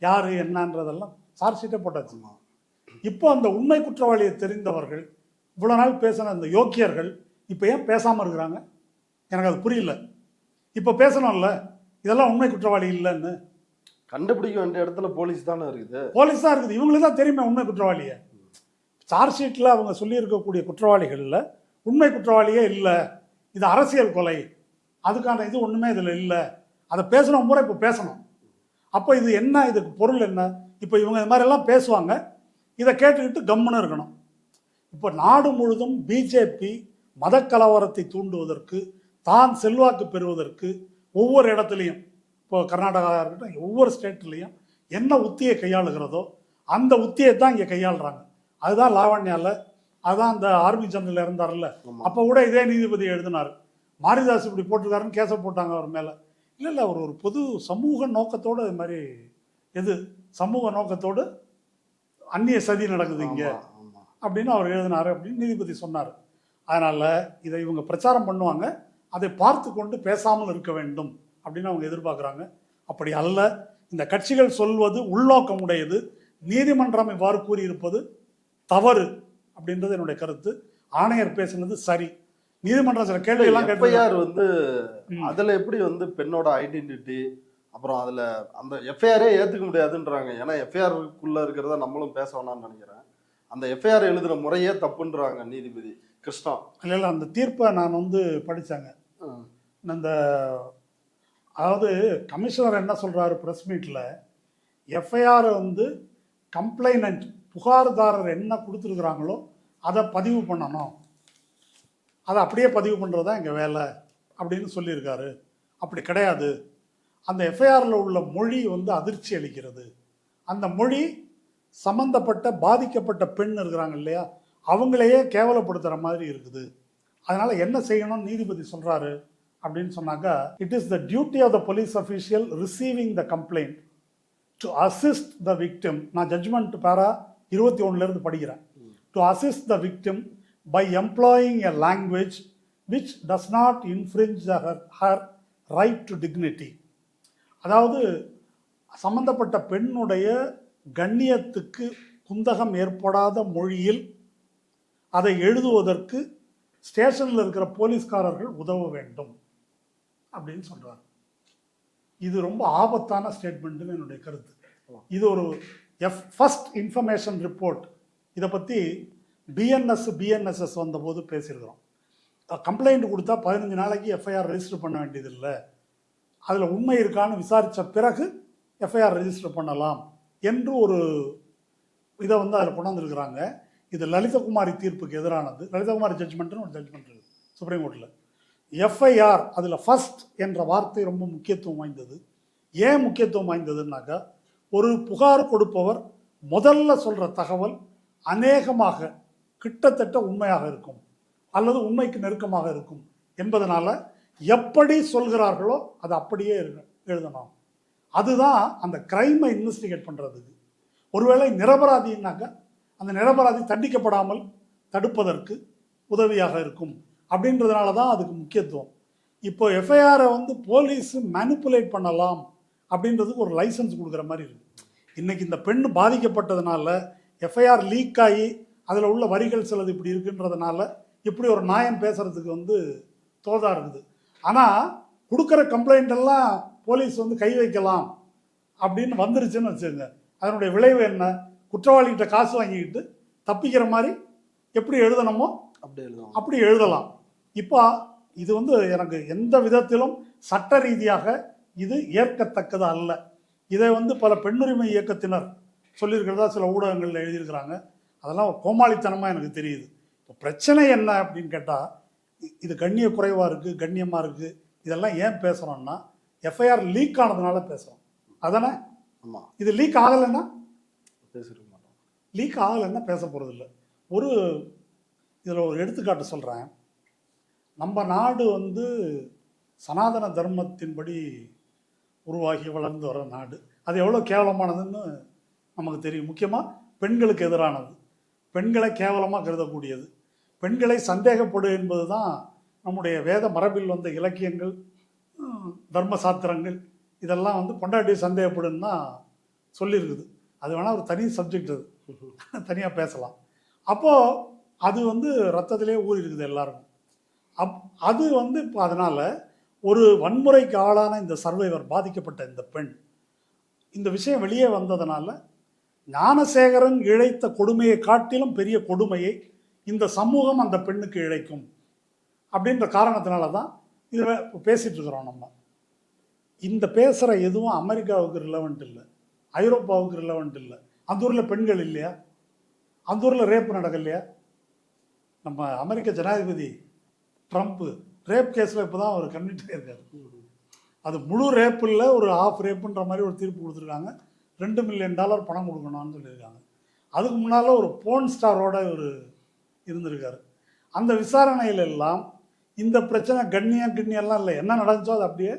யார் என்னன்றதெல்லாம் சார்ஜ் ஷீட்டே போட்டாச்சுமா. இப்போ அந்த உண்மை குற்றவாளியை தெரிந்தவர்கள், இவ்வளோ நாள் பேசின அந்த யோக்கியர்கள் இப்போ ஏன் பேசாமல் இருக்கிறாங்க? எனக்கு அது புரியல. இப்போ பேசணும்ல, இதெல்லாம் உண்மை குற்றவாளி இல்லைன்னு. கண்டுபிடிக்க வேண்டிய இடத்துல போலீஸ் தானே இருக்குது. போலீஸ் தான் இருக்குது, இவங்களுக்கு தான் தெரியுமே உண்மை குற்றவாளியை. சார்ஜ் ஷீட்டில் அவங்க சொல்லியிருக்கக்கூடிய குற்றவாளிகளில் உண்மை குற்றவாளியே இல்லை, இது அரசியல் கொலை, அதுக்கான இது ஒன்றுமே இதில் இல்லை. அதை பேசணும் முறை இப்போ பேசணும். அப்போ இது என்ன, இதுக்கு பொருள் என்ன? இப்போ இவங்க இது மாதிரிலாம் பேசுவாங்க, இதை கேட்டுக்கிட்டு கம்முன்னு இருக்கணும். இப்போ நாடு முழுதும் பிஜேபி மத கலவரத்தை தூண்டுவதற்கு, தான் செல்வாக்கு பெறுவதற்கு ஒவ்வொரு இடத்துலையும், இப்போ கர்நாடகா இருக்கட்டும், ஒவ்வொரு ஸ்டேட்லேயும் என்ன உத்தியை கையாளுகிறதோ அந்த உத்தியை தான் இங்கே கையாளுறாங்க. அதுதான் லாவண்யாவில், அதுதான் அந்த ஆர்மி ஜெனரல் இருந்தார்ல, அப்போ கூட இதே நீதிபதி எழுதினார். மாரிதாஸ் இப்படி போட்டிருக்காருன்னு கேஸை போட்டாங்க அவர் மேலே. இல்லை அவர் ஒரு பொது சமூக நோக்கத்தோடு இது மாதிரி, சமூக நோக்கத்தோடு அந்நிய சதி நடக்குது இங்கே அப்படின்னு அவர் எழுதினார் அப்படின்னு நீதிபதி சொன்னார். அதனால் இதை இவங்க பிரச்சாரம் பண்ணுவாங்க, அதை பார்த்து கொண்டு பேசாமல் இருக்க வேண்டும் அப்படின்னு அவங்க எதிர்பார்க்குறாங்க. அப்படி அல்ல, இந்த கட்சிகள் சொல்வது உள்நோக்கம் உடையது, நீதிமன்றம் இவ்வாறு கூறியிருப்பது தவறு அப்படின்றது என்னுடைய கருத்து. ஆணையர் பேசுனது சரி. நீதிமன்றம் சில கேள்வியெல்லாம் எஃப்ஐஆர் வந்து அதில் எப்படி வந்து பெண்ணோட ஐடென்டிட்டி, அப்புறம் அதில் அந்த எஃப்ஐஆரே ஏற்றுக்க முடியாதுன்றாங்க. ஏன்னா எஃப்ஐஆருக்குள்ளே இருக்கிறத நம்மளும் பேச வேணாம்னு நினைக்கிறேன். அந்த எஃப்ஐஆர் எழுதுகிற முறையே தப்புன்றாங்க நீதிபதி கிருஷ்ணா. இல்லை அந்த தீர்ப்பை நான் வந்து படித்தேங்க. அந்த அதாவது கமிஷனர் என்ன சொல்கிறாரு ப்ரெஸ் மீட்டில், எஃப்ஐஆரை வந்து கம்ப்ளைனண்ட் புகார்தாரர் என்ன கொடுத்துருக்குறாங்களோ அதை பதிவு பண்ணணும், அதை அப்படியே பதிவு பண்ணுறது தான் எங்கள் வேலை அப்படின்னு சொல்லியிருக்காரு. அப்படி கிடையாது, அந்த எஃப்ஐஆரில் உள்ள மொழி வந்து அதிர்ச்சி அளிக்கிறது. அந்த மொழி சம்பந்தப்பட்ட பாதிக்கப்பட்ட பெண் இருக்கிறாங்க இல்லையா, அவங்களையே கேவலப்படுத்துகிற மாதிரி இருக்குது. அதனால் என்ன செய்யணும்னு நீதிபதி சொல்கிறாரு அப்படின்னு சொன்னாக்கா, it is the duty of the police official receiving the complaint to assist the victim. நான் ஜட்ஜ்மெண்ட் பேரா 21 படிக்கிறேன். To assist the victim by employing a language which does not infringe her right to dignity. அதாவது சம்பந்தப்பட்ட பெண்ணுடைய கண்ணியத்துக்கு குந்தகம் ஏற்படாத மொழியில் அதை எழுதுவதற்கு ஸ்டேஷனில் இருக்கிற போலீஸ்காரர்கள் உதவ வேண்டும் அப்படின்னு சொல்றாரு. இது ரொம்ப ஆபத்தான ஸ்டேட்மெண்ட்னு என்னுடைய கருத்து. இது ஒரு ஃபர்ஸ்ட் இன்ஃபர்மேஷன் ரிப்போர்ட். இதை பற்றி பிஎன்எஸ்எஸ் வந்தபோது பேசியிருக்கிறோம். கம்ப்ளைண்ட் கொடுத்தா 15 நாளைக்கு எஃப்ஐஆர் ரெஜிஸ்டர் பண்ண வேண்டியதில்லை, அதில் உண்மை இருக்கான்னு விசாரித்த பிறகு எஃப்ஐஆர் ரெஜிஸ்டர் பண்ணலாம் என்று ஒரு இதை வந்து அதில் கொண்டாந்துருக்குறாங்க. இது லலிதகுமாரி தீர்ப்புக்கு எதிரானது. லலிதகுமாரி ஜட்ஜ்மெண்ட்னு ஒரு ஜட்ஜ்மெண்ட் இருக்குது சுப்ரீம் கோர்ட்டில். எஃப்ஐஆர் அதில் ஃபர்ஸ்ட் என்ற வார்த்தை ரொம்ப முக்கியத்துவம் வாய்ந்தது. ஏன் முக்கியத்துவம் வாய்ந்ததுன்னாக்கா, ஒரு புகார் கொடுப்பவர் முதல்ல சொல்கிற தகவல் அநேகமாக கிட்டத்தட்ட உண்மையாக இருக்கும் அல்லது உண்மைக்கு நெருக்கமாக இருக்கும் என்பதனால எப்படி சொல்கிறார்களோ அது அப்படியே எழுதணும். அதுதான் அந்த கிரைமை இன்வெஸ்டிகேட் பண்ணுறதுக்கு. ஒருவேளை நிரபராதினாக்க அந்த நிரபராதி தண்டிக்கப்படாமல் தடுப்பதற்கு உதவியாக இருக்கும் அப்படின்றதுனால தான் அதுக்கு முக்கியத்துவம். இப்போ எஃப்ஐஆரை வந்து போலீஸ் மேனிப்புலேட் பண்ணலாம் அப்படின்றதுக்கு ஒரு லைசன்ஸ் கொடுக்குற மாதிரி இருக்குது. இன்றைக்கி இந்த பெண் பாதிக்கப்பட்டதுனால எஃப்ஐஆர் லீக் ஆகி அதில் உள்ள வரிகள் சிலது இப்படி இருக்குன்றதுனால இப்படி ஒரு நியாயம் பேசுகிறதுக்கு வந்து தோதா இருக்குது. ஆனால் கொடுக்குற கம்ப்ளைண்ட் எல்லாம் போலீஸ் வந்து கை வைக்கலாம் அப்படின்னு வந்துருச்சுன்னு வச்சுக்கோங்க. அதனுடைய விளைவு என்ன? குற்றவாளிகிட்ட காசு வாங்கிக்கிட்டு தப்பிக்கிற மாதிரி எப்படி எழுதணுமோ அப்படி எழுதலாம். இப்போ இது வந்து எனக்கு எந்த விதத்திலும் சட்ட ரீதியாக இது ஏற்கத்தக்கது அல்ல. இதை வந்து பல பெண்ணுரிமை இயக்கத்தினர் சொல்லியிருக்கிறதா சில ஊடகங்களில் எழுதியிருக்கிறாங்க. அதெல்லாம் ஒரு கோமாளித்தனமாக எனக்கு தெரியுது. இப்போ பிரச்சனை என்ன அப்படின்னு கேட்டால், இது கண்ணிய குறைவாக இருக்குது, கண்ணியமாக இருக்குது, இதெல்லாம் ஏன் பேசுகிறோன்னா எஃப்ஐஆர் லீக் ஆனதுனால பேசுகிறோம். அதானே? ஆமாம். இது லீக் ஆகலைன்னா பேசிருக்க மாட்டோம். லீக் ஆகலைன்னா பேச போகிறதில்ல. இதில் ஒரு எடுத்துக்காட்டு சொல்கிறேன். நம்ம நாடு வந்து சனாதன தர்மத்தின்படி உருவாகி வளர்ந்து வர நாடு. அது எவ்வளோ கேவலமானதுன்னு நமக்கு தெரியும். முக்கியமாக பெண்களுக்கு எதிரானது, பெண்களை கேவலமாக கருதக்கூடியது, பெண்களை சந்தேகப்படு என்பது தான் நம்முடைய வேத மரபில் வந்த இலக்கியங்கள், தர்ம சாத்திரங்கள் இதெல்லாம் வந்து பொண்டாட்டி சந்தேகப்படுன்னு தான் சொல்லியிருக்குது. அது வேணால் ஒரு தனி சப்ஜெக்ட், அது தனியாக பேசலாம். அப்போது அது வந்து ரத்தத்திலே ஊறி இருக்குது எல்லாருக்கும். அது வந்து இப்போ அதனால் ஒரு வன்முறைக்கு ஆளான இந்த சர்வைவர், பாதிக்கப்பட்ட இந்த பெண், இந்த விஷயம் வெளியே வந்ததுனால ஞானசேகரன் இழைத்த கொடுமையை காட்டிலும் பெரிய கொடுமையை இந்த சமூகம் அந்த பெண்ணுக்கு இழைக்கும் அப்படின்ற காரணத்தினால தான் இதை பேசிகிட்டு இருக்கிறோம். நம்ம இந்த பேசுகிற எதுவும் அமெரிக்காவுக்கு ரிலவெண்ட் இல்லை, ஐரோப்பாவுக்கு ரிலவெண்ட் இல்லை. அந்த ஊரில் பெண்கள் இல்லையா? அந்த ஊரில் ரேப் நடக்கலையா? நம்ம அமெரிக்க ஜனாதிபதி ட்ரம்ப்பு ரேப் கேஸில் இப்போ தான் அவர் கன்விக்ட் ஆகியிருக்காரு. அது முழு ரேப்பு இல்லை, ஒரு ஆஃப் ரேப்புன்ற மாதிரி ஒரு தீர்ப்பு கொடுத்துருக்காங்க. $2 மில்லியன் பணம் கொடுக்கணும்னு சொல்லியிருக்காங்க. அதுக்கு முன்னால் ஒரு போன் ஸ்டாரோட ஒரு இருந்திருக்காரு. அந்த விசாரணையில் எல்லாம் இந்த பிரச்சனை கண்ணியெல்லாம் இல்லை, என்ன நடந்துச்சோ அது அப்படியே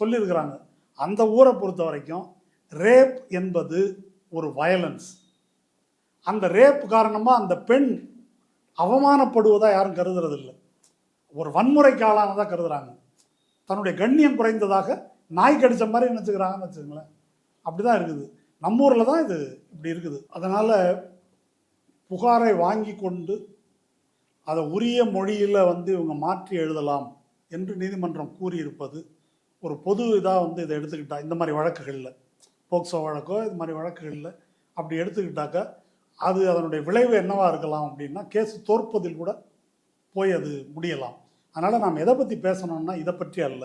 சொல்லியிருக்கிறாங்க. அந்த ஊரை பொறுத்த வரைக்கும் ரேப் என்பது ஒரு வயலன்ஸ். அந்த ரேப் காரணமாக அந்த பெண் அவமானப்படுவதாக யாரும் கருதுறதில்லை, ஒரு வன்முறைக்கு ஆளானதாக கருதுகிறாங்க. தன்னுடைய கண்ணியம் குறைந்ததாக நாய் கடித்த மாதிரி நினச்சிக்கிறாங்கன்னு வச்சுக்கோங்களேன். அப்படி தான் இருக்குது. நம்ம ஊரில் தான் இது இப்படி இருக்குது. அதனால் புகாரை வாங்கி கொண்டு அதை உரிய மொழியில் வந்து இவங்க மாற்றி எழுதலாம் என்று நீதிமன்றம் கூறியிருப்பது ஒரு பொது இதாக வந்து இதை எடுத்துக்கிட்டா, இந்த மாதிரி வழக்குகளில், போக்சோ வழக்கோ இது மாதிரி வழக்குகளில் அப்படி எடுத்துக்கிட்டாக்கா அது அதனுடைய விளைவு என்னவாக இருக்கலாம் அப்படின்னா கேஸ் தோற்பதில் கூட போய் அது முடியலாம். அதனால் நாம் எதை பற்றி பேசணும்னா இதை பற்றி அல்ல.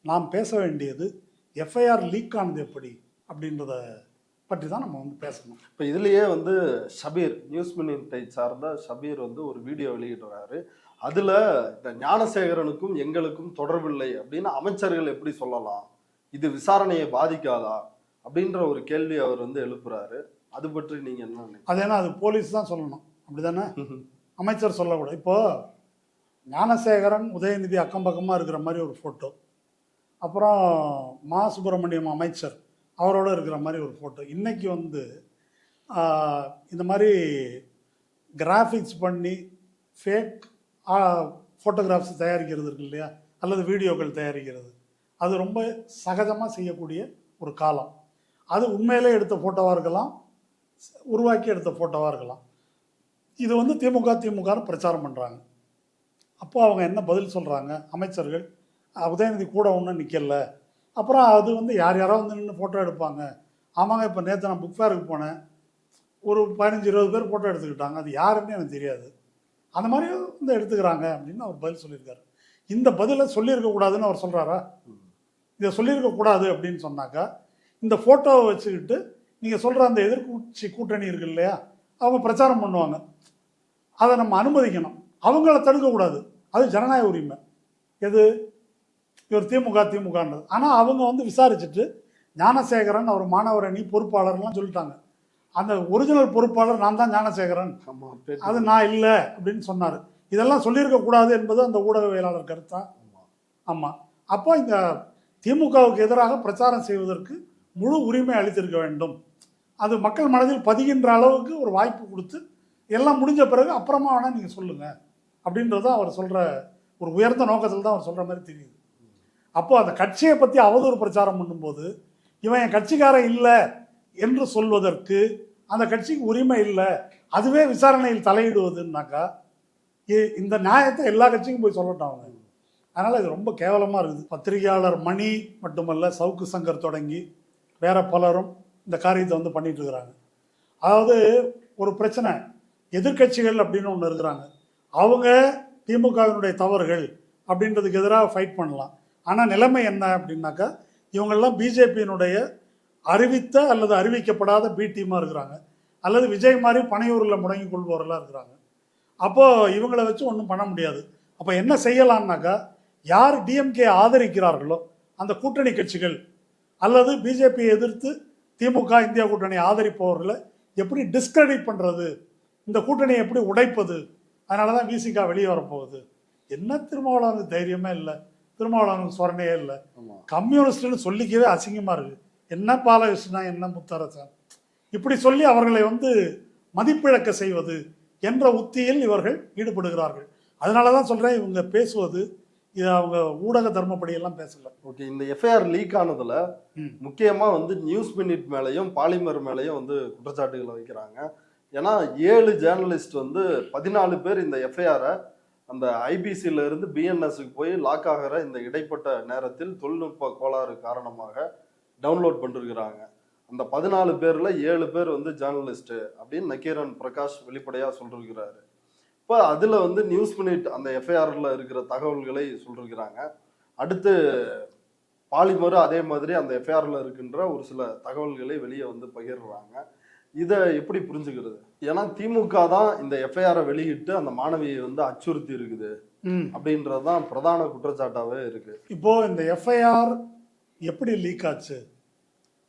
நாம் பேச வேண்டியது எஃப்ஐஆர் லீக் ஆனது எப்படி அப்படின்றத பற்றி தான் நம்ம வந்து பேசணும். இப்போ இதுலேயே வந்து ஷபீர், நியூஸ் மினிட்டை சார்ந்த ஷபீர் வந்து ஒரு வீடியோ வெளியிடுறாரு. அதில் இந்த ஞானசேகரனுக்கும் எங்களுக்கும் தொடர்பில்லை அப்படின்னு அமைச்சர்கள் எப்படி சொல்லலாம், இது விசாரணையை பாதிக்காதா அப்படின்ற ஒரு கேள்வி அவர் வந்து எழுப்புறாரு. அது பற்றி நீங்கள் என்ன நினைக்கிறீங்க? அது ஏன்னா அது போலீஸ் தான் சொல்லணும், அப்படி தானே? அமைச்சர் சொல்லக்கூடாது. இப்போது ஞானசேகரன் உதயநிதி அக்கம் பக்கமாக இருக்கிற மாதிரி ஒரு ஃபோட்டோ, அப்புறம் மா சுப்பிரமணியம் அமைச்சர் அவரோட இருக்கிற மாதிரி ஒரு ஃபோட்டோ. இன்றைக்கி வந்து இந்த மாதிரி கிராஃபிக்ஸ் பண்ணி ஃபேக் ஃபோட்டோகிராஃப்ஸ் தயாரிக்கிறது இருக்கு இல்லையா, அல்லது வீடியோக்கள் தயாரிக்கிறது, அது ரொம்ப சகஜமாக செய்யக்கூடிய ஒரு காலம். அது உண்மையிலே எடுத்த ஃபோட்டோவாக இருக்கலாம், உருவாக்கி எடுத்த ஃபோட்டோவாக இருக்கலாம். இது வந்து திமுகன்னு பிரச்சாரம் பண்ணுறாங்க. அப்போ அவங்க என்ன பதில் சொல்கிறாங்க அமைச்சர்கள்? உதயநிதி கூட ஒன்றும் நிற்கல. அப்புறம் அது வந்து யாரோ வந்து நின்று ஃபோட்டோ எடுப்பாங்க. ஆமாங்க, இப்போ நேற்று நான் புக் ஃபேருக்கு போனேன், ஒரு 15-20 பேர் ஃபோட்டோ எடுத்துக்கிட்டாங்க, அது யாருன்னு எனக்கு தெரியாது, அந்த மாதிரி வந்து எடுத்துக்கிறாங்க அப்படின்னு அவர் பதில் சொல்லியிருக்காரு. இந்த பதிலை சொல்லியிருக்கக்கூடாதுன்னு அவர் சொல்கிறாரா? இதை சொல்லியிருக்கக்கூடாது அப்படின்னு சொன்னாக்கா இந்த ஃபோட்டோவை வச்சுக்கிட்டு நீங்கள் சொல்கிற அந்த எதிர்கட்சி கூட்டணி இருக்கு இல்லையா, அவங்க பிரச்சாரம் பண்ணுவாங்க. அதை நம்ம அனுமதிக்கணும், அவங்கள தடுக்கக்கூடாது. அது ஜனநாயக உரிமை. எது இவர் திமுகன்றது. ஆனால் அவங்க வந்து விசாரிச்சுட்டு ஞானசேகரன் அவர் மாணவர் அணி பொறுப்பாளர்லாம் சொல்லிட்டாங்க. அந்த ஒரிஜினல் பொறுப்பாளர் நான் தான் ஞானசேகரன், ஆமா, அது நான் இல்லை அப்படின்னு சொன்னார். இதெல்லாம் சொல்லியிருக்கக்கூடாது என்பது அந்த ஊடகவியலாளர் கருத்தா? ஆமாம். அப்போ இந்த திமுகவுக்கு எதிராக பிரச்சாரம் செய்வதற்கு முழு உரிமை அளித்திருக்க வேண்டும். அது மக்கள் மனதில் பதிகின்ற அளவுக்கு ஒரு வாய்ப்பு கொடுத்து எல்லாம் முடிஞ்ச பிறகு அப்புறமா வேணால் நீங்கள் சொல்லுங்கள் அப்படின்றத அவர் சொல்கிற ஒரு உயர்ந்த நோக்கத்தில் தான் அவர் சொல்கிற மாதிரி தெரியுது. அப்போது அந்த கட்சியை பற்றி அவதூறு பிரச்சாரம் பண்ணும்போது இவன் என் கட்சிக்காரன் இல்லை என்று சொல்வதற்கு அந்த கட்சிக்கு உரிமை இல்லை, அதுவே விசாரணையில் தலையிடுவதுன்னாக்கா இந்த நியாயத்தை எல்லா கட்சிக்கும் போய் சொல்லட்டும் அவங்க. அதனால் இது ரொம்ப கேவலமாக இருக்குது. பத்திரிகையாளர் மணி மட்டுமல்ல, சவுக்கு சங்கர் தொடங்கி வேற பலரும் இந்த காரியத்தை வந்து பண்ணிட்டு இருக்கிறாங்க. அதாவது ஒரு பிரச்சனை, எதிர்கட்சிகள் அப்படின்னு ஒன்று இருக்கிறாங்க, அவங்க திமுகவினுடைய தவறுகள் அப்படின்றதுக்கு எதிராக ஃபைட் பண்ணலாம். ஆனால் நிலைமை என்ன அப்படின்னாக்கா இவங்கெல்லாம் பிஜேபியினுடைய அறிவித்த அல்லது அறிவிக்கப்படாத பி டீமாக இருக்கிறாங்க, அல்லது விஜய் மாதிரி பனையூரில் முடங்கி கொள்பவர்களாக இருக்கிறாங்க. அப்போது இவங்களை வச்சு ஒன்றும் பண்ண முடியாது. அப்போ என்ன செய்யலாம்னாக்கா, யார் டிஎம்கே ஆதரிக்கிறார்களோ அந்த கூட்டணி கட்சிகள் அல்லது பிஜேபியை எதிர்த்து திமுக இந்தியா கூட்டணியை ஆதரிப்பவர்களை எப்படி டிஸ்கிரெடிட் பண்ணுறது, இந்த கூட்டணியை எப்படி உடைப்பது, அதனால தான் விசிகா வெளியே வரப்போகுது. என்ன திருமாவளவனுக்கு தைரியமே இல்லை, திருமாவளவனுக்கு சொரணையே இல்லை, கம்யூனிஸ்ட்னு சொல்லிக்கவே அசிங்கமாக இருக்குது. என்ன பாலகிருஷ்ணா, என்ன முத்தரசன், இப்படி சொல்லி அவர்களை வந்து மதிப்பிழக்க செய்வது என்ற உத்தியில் இவர்கள் ஈடுபடுகிறார்கள். அதனால தான் சொல்கிறேன், இவங்க பேசுவது இது அவங்க ஊடக தர்மப்படியெல்லாம் பேசல. ஓகே, இந்த எஃப்ஐஆர் லீக் ஆனதுல முக்கியமா வந்து நியூஸ் மினிட் மேலையும் பாலிமர் மேலையும் வந்து குற்றச்சாட்டுகளை வைக்கிறாங்க. ஏன்னா 7 ஜேர்னலிஸ்ட் வந்து 14 பேர் இந்த எஃப்ஐஆரை அந்த ஐபிசியில இருந்து பிஎன்எஸ்க்கு போய் லாக் ஆகிற இந்த இடைப்பட்ட நேரத்தில் தொழில்நுட்ப கோளாறு காரணமாக டவுன்லோட் பண்ணிருக்கிறாங்க. அந்த 14 பேர்ல 7 பேர் வந்து ஜேர்னலிஸ்ட் அப்படின்னு நக்கீரன் பிரகாஷ் வெளிப்படையா சொல்லிருக்கிறாரு. இப்போ அதில் வந்து நியூஸ் மினிட் அந்த எஃப்ஐஆரில் இருக்கிற தகவல்களை சொல்லிருக்கிறாங்க. அடுத்து பாலிமர் அதே மாதிரி அந்த எஃப்ஐஆரில் இருக்கின்ற ஒரு சில தகவல்களை வெளியே வந்து பகிர்றாங்க. இதை எப்படி புரிஞ்சுக்கிறது? ஏன்னா திமுக தான் இந்த எஃப்ஐஆரை வெளியிட்டு அந்த மாணவியை வந்து அச்சுறுத்தி இருக்குது அப்படின்றது தான் பிரதான குற்றச்சாட்டாகவே இருக்கு. இப்போ இந்த எஃப்ஐஆர் எப்படி லீக் ஆச்சு?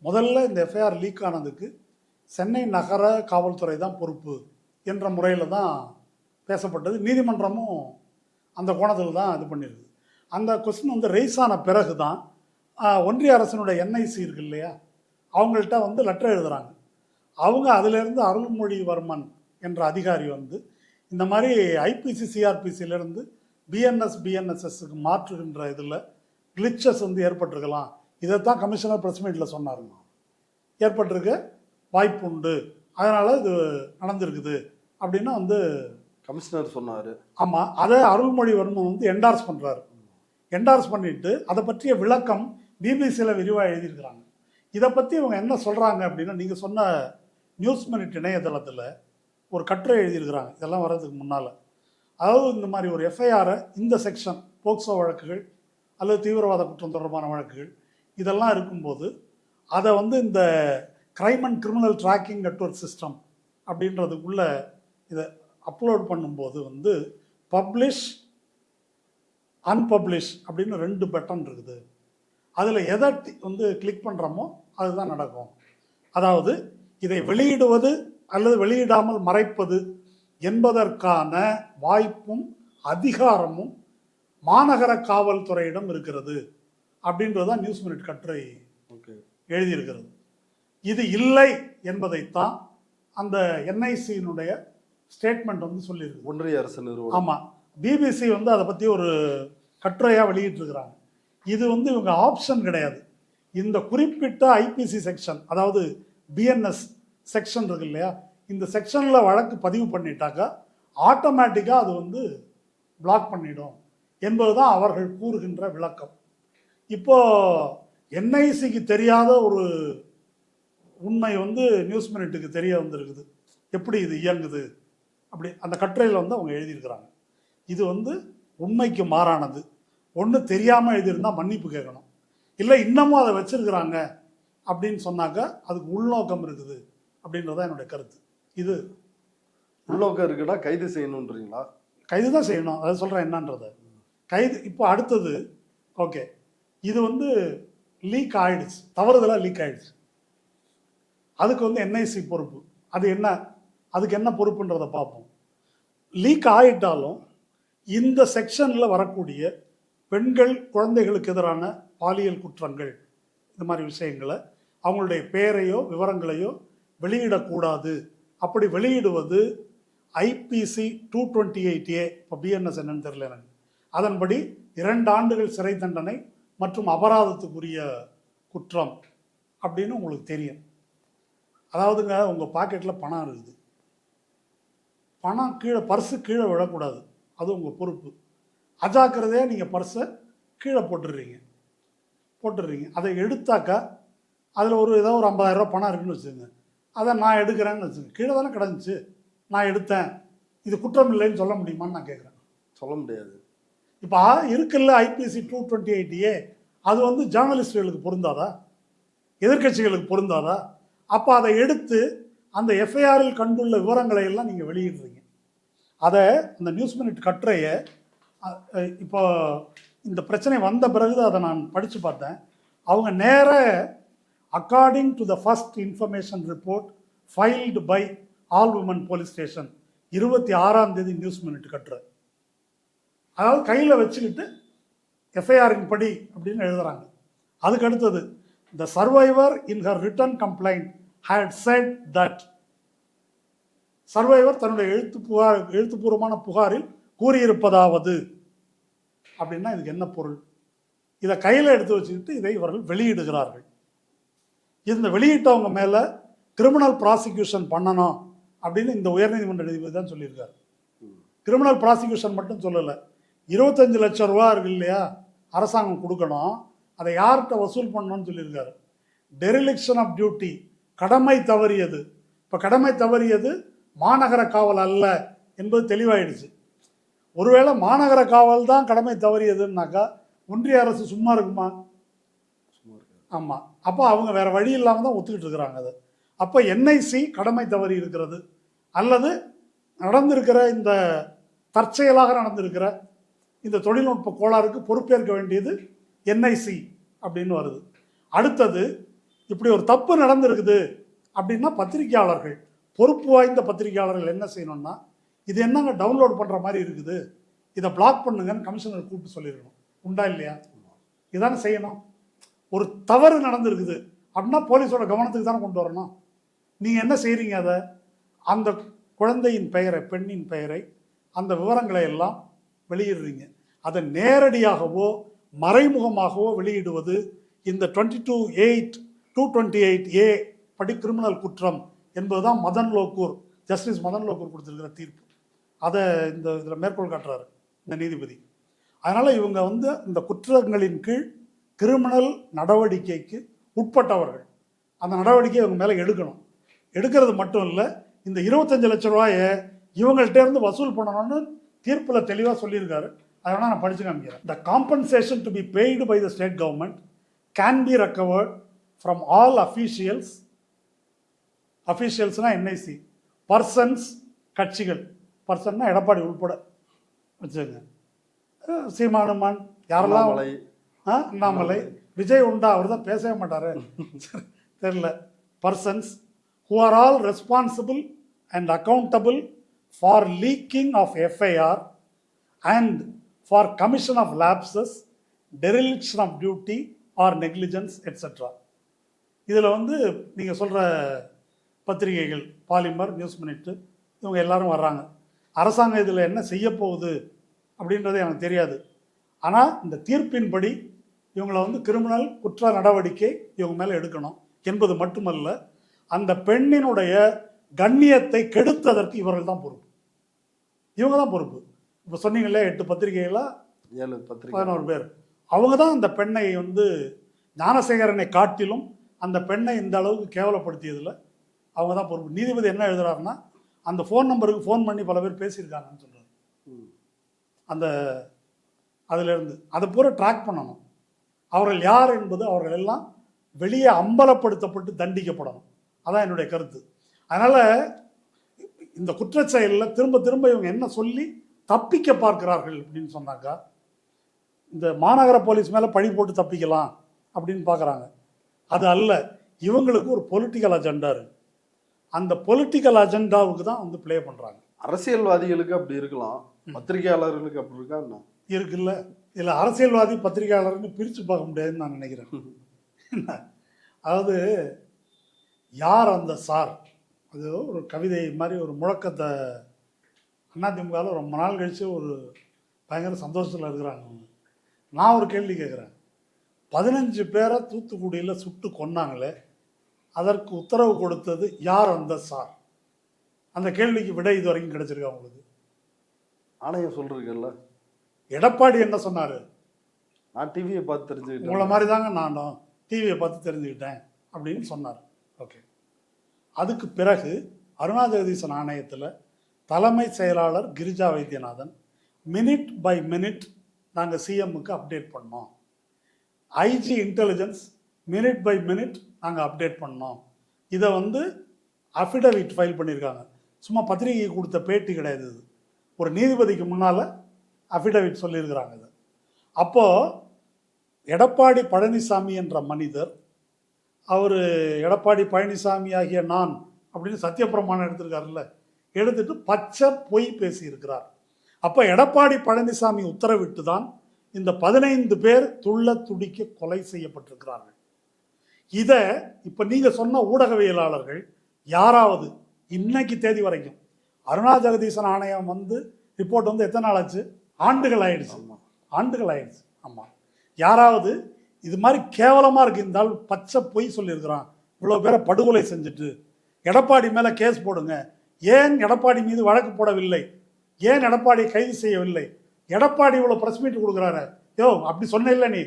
முதல்ல இந்த எஃப்ஐஆர் லீக் ஆனதுக்கு சென்னை நகர காவல்துறை தான் பொறுப்பு என்ற முறையில் தான் பேசப்பட்டது. நீதிமன்றமும் அந்த கோணத்தில் தான் இது பண்ணியிருக்கு. அந்த கொஸ்டின் வந்து ரைஸ் ஆன பிறகு தான் ஒன்றிய அரசினுடைய என்ஐசி இருக்கு இல்லையா, அவங்கள்ட்ட வந்து லெட்டர் எழுதுகிறாங்க. அவங்க அதிலிருந்து அருள்மொழிவர்மன் என்ற அதிகாரி வந்து இந்த மாதிரி ஐபிசி சிஆர்பிசியிலேருந்து பிஎன்எஸ்எஸ்க்கு மாற்றுகின்ற இதில் கிளிச்சஸ் வந்து ஏற்பட்டிருக்கலாம், இதைத்தான் கமிஷனர் ப்ரெஸ் மீட்டில் சொன்னாருங்க. ஏற்பட்டிருக்க வாய்ப்பு உண்டு, அதனால் இது நடந்திருக்குது அப்படின்னு வந்து கமிஷனர் சொன்னார். ஆமாம், அதை அருள்மொழிவர்மன் வந்து என்டார்ஸ் பண்ணுறாரு. என்டார்ஸ் பண்ணிட்டு அதை பற்றிய விளக்கம் பிபிசியில் விரிவாக எழுதியிருக்கிறாங்க. இதை பற்றி இவங்க என்ன சொல்கிறாங்க அப்படின்னா, நீங்கள் சொன்ன நியூஸ் மினிட் இணையதளத்தில் ஒரு கட்டுரை எழுதியிருக்கிறாங்க இதெல்லாம் வர்றதுக்கு முன்னால். அதாவது இந்த மாதிரி ஒரு எஃப்ஐஆரை இந்த செக்ஷன் போக்சோ வழக்குகள் அல்லது தீவிரவாத குற்றம் தொடர்பான வழக்குகள் இதெல்லாம் இருக்கும்போது அதை வந்து இந்த crime and criminal tracking network system அப்படின்றதுக்குள்ளே இதை அப்லோட் பண்ணும்போது வந்து பப்ளிஷ் அன்பப்ளிஷ் அப்படின்னு 2 பட்டன் இருக்குது. அதில் எதை வந்து கிளிக் பண்ணுறோமோ அதுதான் நடக்கும். அதாவது இதை வெளியிடுவது அல்லது வெளியிடாமல் மறைப்பது என்பதற்கான வாய்ப்பும் அதிகாரமும் மாநகர காவல்துறையிடம் இருக்கிறது அப்படின்றதான் நியூஸ் மினிட் கட்டுரை எழுதியிருக்கிறது. இது இல்லை என்பதைத்தான் அந்த என்ஐசியினுடைய ஸ்டேட்மெண்ட் வந்து சொல்லியிருக்கு, ஒன்றிய அரசு நிறுவனம். ஆமாம், பிபிசி வந்து அதை பற்றி ஒரு கட்டுரையாக வெளியிட்டிருக்கிறாங்க. இது வந்து இவங்க ஆப்ஷன் கிடையாது. இந்த குறிப்பிட்ட ஐபிசி செக்ஷன், அதாவது பிஎன்எஸ் செக்ஷன் இருக்கு இல்லையா, இந்த செக்ஷனில் வழக்கு பதிவு பண்ணிட்டாக்கா ஆட்டோமேட்டிக்காக அது வந்து பிளாக் பண்ணிடும் என்பது தான் அவர்கள் கூறுகின்ற விளக்கம். இப்போது என்ஐசிக்கு தெரியாத ஒரு உண்மை வந்து நியூஸ் மினிட்டுக்கு தெரிய வந்திருக்குது, எப்படி இது இயங்குது அப்படி அந்த கட்டுரையில் வந்து அவங்க எழுதியிருக்கிறாங்க. இது வந்து உண்மைக்கு மாறானது. ஒன்று தெரியாமல் எழுதியிருந்தால் மன்னிப்பு கேட்கணும், இல்லை இன்னமும் அதை வச்சிருக்கிறாங்க அப்படின்னு சொன்னாக்கா அதுக்கு உள்நோக்கம் இருக்குது அப்படின்றதான் என்னுடைய கருத்து. இது உள்நோக்கம் இருக்குன்னா கைது செய்யணுன்றீங்களா? கைது தான் செய்யணும், அதை சொல்கிறேன் என்னன்றதை. கைது இப்போ அடுத்தது ஓகே, இது வந்து லீக் ஆகிடுச்சு, தவறுதலாக லீக் ஆகிடுச்சு, அதுக்கு வந்து என்ஐசி பொறுப்பு. அது என்ன, அதுக்கு என்ன பொறுப்புன்றதை பார்ப்போம். லீக் ஆகிட்டாலும் இந்த செக்ஷனில் வரக்கூடிய பெண்கள் குழந்தைகளுக்கு எதிரான பாலியல் குற்றங்கள் இந்த மாதிரி விஷயங்களை அவங்களுடைய பெயரையோ விவரங்களையோ வெளியிடக்கூடாது. அப்படி வெளியிடுவது ஐபிசி 228A, இப்போ பிஎன்எஸ் என்னன்னு தெரியல எனக்கு, அதன்படி 2 ஆண்டுகள் சிறை தண்டனை மற்றும் அபராதத்துக்குரிய குற்றம் அப்படின்னு உங்களுக்கு தெரியும். அதாவதுங்க, உங்கள் பாக்கெட்டில் பணம் இருக்குது, பணம் கீழே, பர்ஸு கீழே விழக்கூடாது, அது உங்கள் பொறுப்பு. அஜாக்கிரதையாக நீங்கள் பர்ஸை கீழே போட்டுடுறீங்க. அதை எடுத்தாக்கா அதில் ஏதோ ஒரு 50,000 ரூபா பணம் இருக்குன்னு வச்சுக்கோங்க, அதை நான் எடுக்கிறேன்னு வச்சுக்கோங்க, கீழே தானே கிடந்துச்சு, நான் எடுத்தேன், இது குற்றம் இல்லைன்னு சொல்ல முடியுமான்னு நான் கேட்குறேன். சொல்ல முடியாது. இப்போ இருக்குல்ல ஐபிசி 228A, அது ஜேர்னலிஸ்டுகளுக்கு பொருந்தாதா, எதிர்கட்சிகளுக்கு பொருந்தாதா? அப்போ அதை எடுத்து அந்த எஃப்ஐஆரில் கண்டுள்ள விவரங்களை எல்லாம் நீங்கள் வெளியிடுறீங்க. அதை அந்த நியூஸ் மினிட் கட்டுரையை இப்போ இந்த பிரச்சனை வந்த பிறகு அதை நான் படித்து பார்த்தேன். அவங்க நேர according to the first information report filed by all women police station 26ஆம் தேதி நியூஸ் மினிட் கட்டுரை, அதாவது கையில் வச்சுக்கிட்டு எஃப்ஐஆரின் படி அப்படின்னு எழுதுறாங்க. அதுக்கு அடுத்தது, the survivor in her written complaint had said that, survivor தன்னுடைய எழுத்துப்பூர்வமான புகாரில் கூறியிருப்பதாவது அப்படின்னா இதுக்கு என்ன பொருள்? இதை கையில் எடுத்து வச்சுக்கிட்டு இதை இவர்கள் வெளியிடுகிறார்கள். இந்த வெளியிட்டவங்க மேலே கிரிமினல் ப்ராசிக்யூஷன் பண்ணணும் அப்படின்னு இந்த உயர்நீதிமன்ற நீதிபதி தான் சொல்லியிருக்காரு. கிரிமினல் ப்ராசிக்யூஷன் மட்டும் சொல்லலை, 25 லட்சம் ரூபா இருக்கு இல்லையா, அரசாங்கம் கொடுக்கணும், அதை யார்கிட்ட வசூல் பண்ணணும்னு சொல்லியிருக்காரு. டெரிலிக்ஷன் ஆஃப் டியூட்டி, கடமை தவறியது. இப்போ கடமை தவறியது மாநகர காவல் அல்ல என்பது தெளிவாயிடுச்சு. ஒருவேளை மாநகர காவல் தான் கடமை தவறியதுன்னாக்கா ஒன்றிய அரசு சும்மா இருக்குமா? ஆமாம். அப்போ அவங்க வேற வழி இல்லாமல் தான் ஒத்துக்கிட்டு இருக்கிறாங்க அதை. அப்போ என்ஐசி கடமை தவறி இருக்கிறது, அல்லது நடந்திருக்கிற இந்த தற்செயலாக நடந்திருக்கிற இந்த தொழில்நுட்ப கோளாறுக்கு பொறுப்பேற்க வேண்டியது என்ஐசி அப்படின்னு வருது. அடுத்தது, இப்படி ஒரு தப்பு நடந்திருக்குது அப்படின்னா பத்திரிகையாளர்கள், பொறுப்பு வாய்ந்த பத்திரிகையாளர்கள் என்ன செய்யணும்னா, இது என்னங்க டவுன்லோட் பண்ணுற மாதிரி இருக்குது, இதை பிளாக் பண்ணுங்கன்னு கமிஷனர் கூப்பிட்டு சொல்லிடணும். உண்டா இல்லையா? இதானே செய்யணும். ஒரு தவறு நடந்திருக்குது அப்படின்னா போலீஸோட கவனத்துக்கு தானே கொண்டு வரணும். நீங்கள் என்ன செய்கிறீங்க? அதை அந்த குழந்தையின் பெயரை, பெண்ணின் பெயரை, அந்த விவரங்களை எல்லாம் வெளியிடுறீங்க. அதை நேரடியாகவோ மறைமுகமாகவோ வெளியிடுவது இந்த 228A படி கிரிமினல் குற்றம் என்பதுதான் ஜஸ்டிஸ் மதன் லோக்கூர் கொடுத்துருக்கிற தீர்ப்பு. அதை இதில் மேற்கோள் காட்டுறாரு இந்த நீதிபதி. அதனால் இவங்க இந்த குற்றங்களின் கீழ் கிரிமினல் நடவடிக்கைக்கு உட்பட்டவர்கள். அந்த நடவடிக்கையை இவங்க மேலே எடுக்கணும். எடுக்கிறது மட்டும் இல்லை, இந்த 25 லட்சம் ரூபாயை இவங்கள்ட்ட இருந்து வசூல் பண்ணணும்னு தீர்ப்பில் தெளிவாக சொல்லியிருக்காரு. அதனால் நான் படித்து காமிக்கிறேன். The compensation to be paid by the state government can be recovered from all officials, officialsனா என்ஐசி, பர்சன்ஸ் கட்சிகள், பர்சன்னா எடப்பாடி உள்பட வச்சுங்க, சீமானுமான், யாரெல்லாம், அண்ணாமலை, விஜய் உண்டா, அவர் தான் பேசவே மாட்டார் தெரியல, persons who are all responsible and accountable for leaking of FIR and for commission of lapses, dereliction of duty or negligence etc. இதில் நீங்கள் சொல்கிற பத்திரிகைகள், பாலிமர், நியூஸ் மினிட்டு, இவங்க எல்லாரும் வர்றாங்க. அரசாங்கம் இதில் என்ன செய்ய போகுது அப்படின்றது எனக்கு தெரியாது. ஆனால் இந்த தீர்ப்பின்படி இவங்களை கிரிமினல் குற்ற நடவடிக்கை இவங்க மேலே எடுக்கணும் என்பது மட்டுமல்ல, அந்த பெண்ணினுடைய கண்ணியத்தை கெடுத்ததற்கு இவர்கள் தான் பொறுப்பு. இவங்க தான் பொறுப்பு. இப்போ சொன்னீங்களே 8 பத்திரிகைகளா 11 பேர், அவங்க தான் அந்த பெண்ணை ஞானசேகரனை காட்டிலும் அந்த பெண்ணை இந்த அளவுக்கு கேவலப்படுத்தியதில் அவங்க தான் பொறுப்பு. நீதிபதி என்ன எழுதுறாருன்னா, அந்த ஃபோன் நம்பருக்கு ஃபோன் பண்ணி பல பேர் பேசியிருக்காங்கன்னு சொல்கிறார். அந்த அதிலிருந்து அதை பூரா ட்ராக் பண்ணணும். அவர்கள் யார் என்பது அவர்கள் எல்லாம் வெளியே அம்பலப்படுத்தப்பட்டு தண்டிக்கப்படணும். அதான் என்னுடைய கருத்து. அதனால் இந்த குற்றச்செயலில் திரும்ப திரும்ப இவங்க என்ன சொல்லி தப்பிக்க பார்க்கிறார்கள் அப்படின்னு சொன்னாக்கா, இந்த மாநகர போலீஸ் மேலே பழி போட்டு தப்பிக்கலாம் அப்படின்னு பார்க்குறாங்க. அது அல்ல, இவங்களுக்கு ஒரு பொலிட்டிக்கல் அஜெண்டா இருக்குது. அந்த பொலிட்டிக்கல் அஜெண்டாவுக்கு தான் வந்து ப்ளே பண்ணுறாங்க. அரசியல்வாதிகளுக்கு அப்படி இருக்கலாம், பத்திரிகையாளர்களுக்கு அப்படி இருக்கா என்ன? இருக்குல்ல, இதில் அரசியல்வாதி பத்திரிகையாளர்னு பிரித்து பார்க்க முடியாதுன்னு நான் நினைக்கிறேன். அதாவது யார் அந்த சார், அது ஒரு கவிதை மாதிரி ஒரு முழக்கத்தை அதிமுகவில் ரொம்ப நாள் கழித்து ஒரு பயங்கர சந்தோஷத்தில் இருக்கிறாங்க. நான் ஒரு கேள்வி கேட்குறேன். 15 பேரை தூத்துக்குடியில் சுட்டு கொன்னாங்களே, அதற்கு உத்தரவு கொடுத்தது யார் அந்த சார்? அந்த கேள்விக்கு விடை இது வரைக்கும் கிடைச்சிருக்கா உங்களுக்கு? ஆணையம் சொல்றீங்கல்ல. எடப்பாடி என்ன சொன்னார்? நான் டிவியை பார்த்து தெரிஞ்சுக்கிட்டேன், உங்களை மாதிரி தாங்க நானும் டிவியை பார்த்து தெரிஞ்சுக்கிட்டேன் அப்படின்னு சொன்னார். ஓகே, அதுக்கு பிறகு அருணா ஜெகதீசன் ஆணையத்தில் தலைமை செயலாளர் Girija Vaidyanathan minute by minute நாங்கள் சிஎம்முக்கு அப்டேட் பண்ணோம், IG intelligence minute by minute நாங்கள் அப்டேட் பண்ணோம், இதை வந்து அஃபிடவிட் ஃபைல் பண்ணியிருக்காங்க. சும்மா பத்திரிகைக்கு கொடுத்த பேட்டி கிடையாது, இது ஒரு நீதிபதிக்கு முன்னால் அஃபிடவிட் சொல்லியிருக்கிறாங்க. இது அப்போது எடப்பாடி பழனிசாமி என்ற மனிதர், அவர் எடப்பாடி பழனிசாமி ஆகிய நான் அப்படின்னு சத்தியப்பிரமாணம் எடுத்திருக்காருல்ல, எடுத்துட்டு பச்சை பொய் பேசியிருக்கிறார். அப்போ எடப்பாடி பழனிசாமி உத்தரவிட்டு தான் இந்த 15 பேர் துள்ள துடிக்க கொலை செய்யப்பட்டிருக்கிறார்கள். இதை இப்போ நீங்கள் சொன்ன ஊடகவியலாளர்கள் யாராவது இன்னைக்கு தேதி வரைக்கும், அருணா ஜெகதீசன் ஆணையம் வந்து ரிப்போர்ட் வந்து எத்தனை நாள் ஆச்சு? ஆண்டுகள் ஆயிடுச்சு. ஆமாம், யாராவது இது மாதிரி கேவலமாக இருக்கு, இருந்தால் பச்சை பொய் சொல்லியிருக்கிறான், இவ்வளோ பேரை படுகொலை செஞ்சுட்டு எடப்பாடி மேலே கேஸ் போடுங்க, ஏன் எடப்பாடி மீது வழக்கு போடவில்லை, ஏன் எடப்பாடி கைது செய்யவில்லை, எடப்பாடி இவ்வளோ ப்ரெஸ் மீட் கொடுக்குறாரு, யோ அப்படி சொன்ன இல்லை நீ,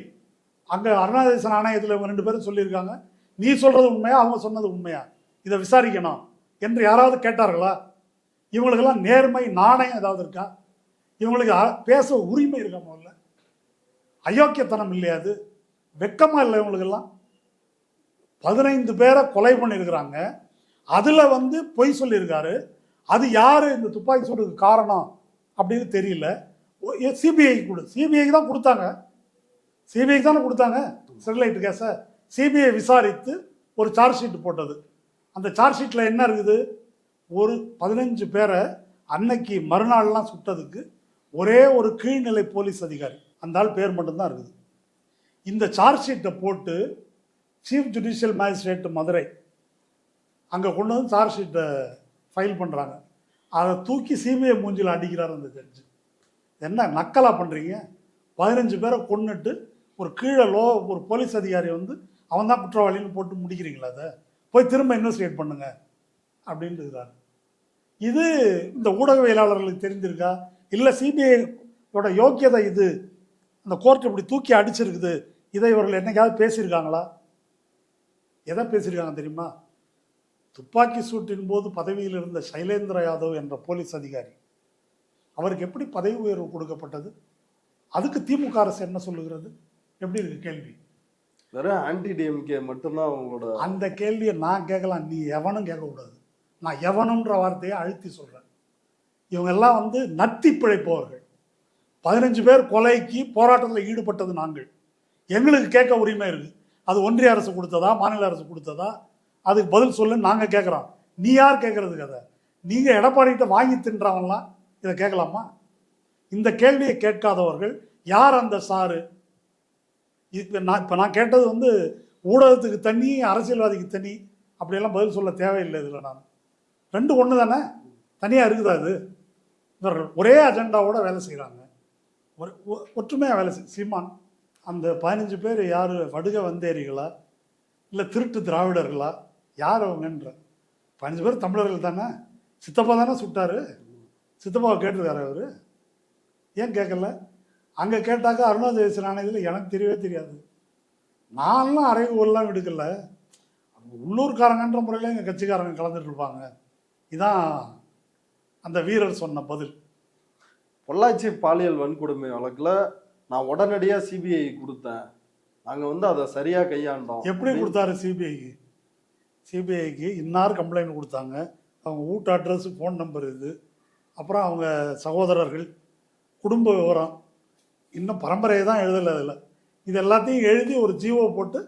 அங்கே அருணாச்சல ஆணையத்தில் இவங்க 2 பேரும் சொல்லியிருக்காங்க, நீ சொல்கிறது உண்மையா அவங்க சொன்னது உண்மையா, இதை விசாரிக்கணும் என்று யாராவது கேட்டார்களா? இவங்களுக்கெல்லாம் நேர்மை நாணயம் ஏதாவது இருக்கா? இவங்களுக்கு பேச உரிமை இருக்கா? முதல்ல அயோக்கியத்தனம் இல்லையா? அது வெக்கமா இல்லை இவங்களுக்கெல்லாம்? 15 பேரை கொலை பண்ணியிருக்கிறாங்க, அதில் வந்து பொய் சொல்லியிருக்காரு, அது யார் இந்த துப்பாக்கி சூடுக்கு காரணம் அப்படின்னு தெரியல. சிபிஐக்கு கொடு, சிபிஐக்கு தான் கொடுத்தாங்க, சிபிஐக்கு தானே கொடுத்தாங்க ஸ்டெர்லைட் கேஸை. சிபிஐ விசாரித்து ஒரு சார்ஜ் ஷீட் போட்டது. அந்த சார்ஜ் ஷீட்டில் என்ன இருக்குது? ஒரு 15 பேரை அன்னைக்கு மறுநாள்லாம் சுட்டதுக்கு ஒரே ஒரு கீழ்நிலை போலீஸ் அதிகாரி, அந்த ஆள் பேர் மட்டும்தான் இருக்குது. இந்த சார்ஜ் ஷீட்டை போட்டு சீஃப் ஜுடிஷியல் மேஜிஸ்ட்ரேட் மதுரை அங்கே கொண்டு வந்து சார்ஜ் ஷீட்டை ஃபைல் பண்ணுறாங்க. அதை தூக்கி சிபிஐ மூஞ்சில் அடிக்கிறார் அந்த ஜட்ஜு. என்ன நக்கலாக பண்ணுறீங்க? 15 பேரை கொன்னுட்டு ஒரு கீழே ஒரு போலீஸ் அதிகாரி வந்து அவன் தான் குற்றவாளின்னு போட்டு முடிக்கிறீங்களா? அதை போய் திரும்ப இன்வெஸ்டிகேட் பண்ணுங்க அப்படின்ட்டு இருக்கிறார். இது இந்த ஊடகவியலாளர்களுக்கு தெரிஞ்சிருக்கா? இல்லை சிபிஐயோட யோக்கியதை இது, அந்த கோர்ட் இப்படி தூக்கி அடிச்சிருக்குது, இதை இவர்கள் என்னைக்காவது பேசியிருக்காங்களா? எதை பேசியிருக்காங்க தெரியுமா? துப்பாக்கி சூட்டின் போது பதவியில் இருந்த சைலேந்திர யாதவ் என்ற போலீஸ் அதிகாரி, அவருக்கு எப்படி பதவி உயர்வு கொடுக்கப்பட்டது? அதுக்கு திமுக அரசு என்ன சொல்லுகிறது? எப்படி இருக்கு கேள்வி? வெறும் ஆன்டி டிஎம்கே மட்டும்தான் அவங்களோட. அந்த கேள்வியை நான் கேட்கலாம், நீ எவனும் கேட்கக்கூடாது. நான் எவனுன்ற வார்த்தையை அழுத்தி சொல்கிறேன். இவங்கெல்லாம் வந்து நத்தி பிழைப்பவர்கள். 15 பேர் கொலைக்கு போராட்டத்தில் ஈடுபட்டது நாங்கள், எங்களுக்கு கேட்க உரிமை இருக்குது. அது ஒன்றிய அரசு கொடுத்ததா மாநில அரசு கொடுத்ததா, அதுக்கு பதில் சொல்லுன்னு நாங்கள் கேட்குறோம். நீ யார் கேட்குறதுக்கு? அதை நீங்கள் எடப்பாடிகிட்ட வாங்கி தின்றவங்களாம் இதை கேட்கலாமா? இந்த கேள்வியை கேட்காதவர்கள் யார் அந்த சாரு? இப்போ நான் கேட்டது வந்து ஊடகத்துக்கு தனி அரசியல்வாதிக்கு தனி அப்படியெல்லாம் பதில் சொல்ல தேவையில்லை. இதில் நான் 2 ஒன்று தானே, தனியாக இருக்குதா? அது இவர்கள் ஒரே அஜெண்டாவோட வேலை செய்கிறாங்க, ஒற்றுமையாக வேலை சீமான் அந்த 15 பேர் யார் வடுக வந்தேரிகளா இல்லை திருட்டு திராவிடர்களா? யார் அவங்கன்ற? 15 பேர் தமிழர்கள் தானே. சித்தப்பா தானே சுட்டார், சித்தப்பாவை கேட்டிருக்காரு அவர், ஏன் கேட்கல? அங்கே கேட்டாக்கா அருணா ஜெகதீசன் ஆணையத்தில் எனக்கு தெரியவே தெரியாது, நான்லாம் அறைகூவெல்லாம் விடுக்கல, உள்ளூர்காரங்கன்ற முறையில் எங்கள் கட்சிக்காரங்க கலந்துட்டு இருப்பாங்க. இதான் அந்த வீரர் சொன்ன பதில். பொள்ளாச்சி பாலியல் வன்கொடுமை வழக்கில் நான் உடனடியாக சிபிஐ கொடுத்தேன், நாங்கள் வந்து அதை சரியாக கையாண்டோம். எப்படி கொடுத்தாரு சிபிஐக்கு? சிபிஐக்கு இன்னார் கம்ப்ளைண்ட் கொடுத்தாங்க, அவங்க வீட்டு அட்ரஸ் ஃபோன் நம்பர் இது, அப்புறம் அவங்க சகோதரர்கள் குடும்ப விவரம், இன்னும் பரம்பரையை தான் எழுதலை அதில், இது எல்லாத்தையும் எழுதி ஒரு ஜிஓ போட்டு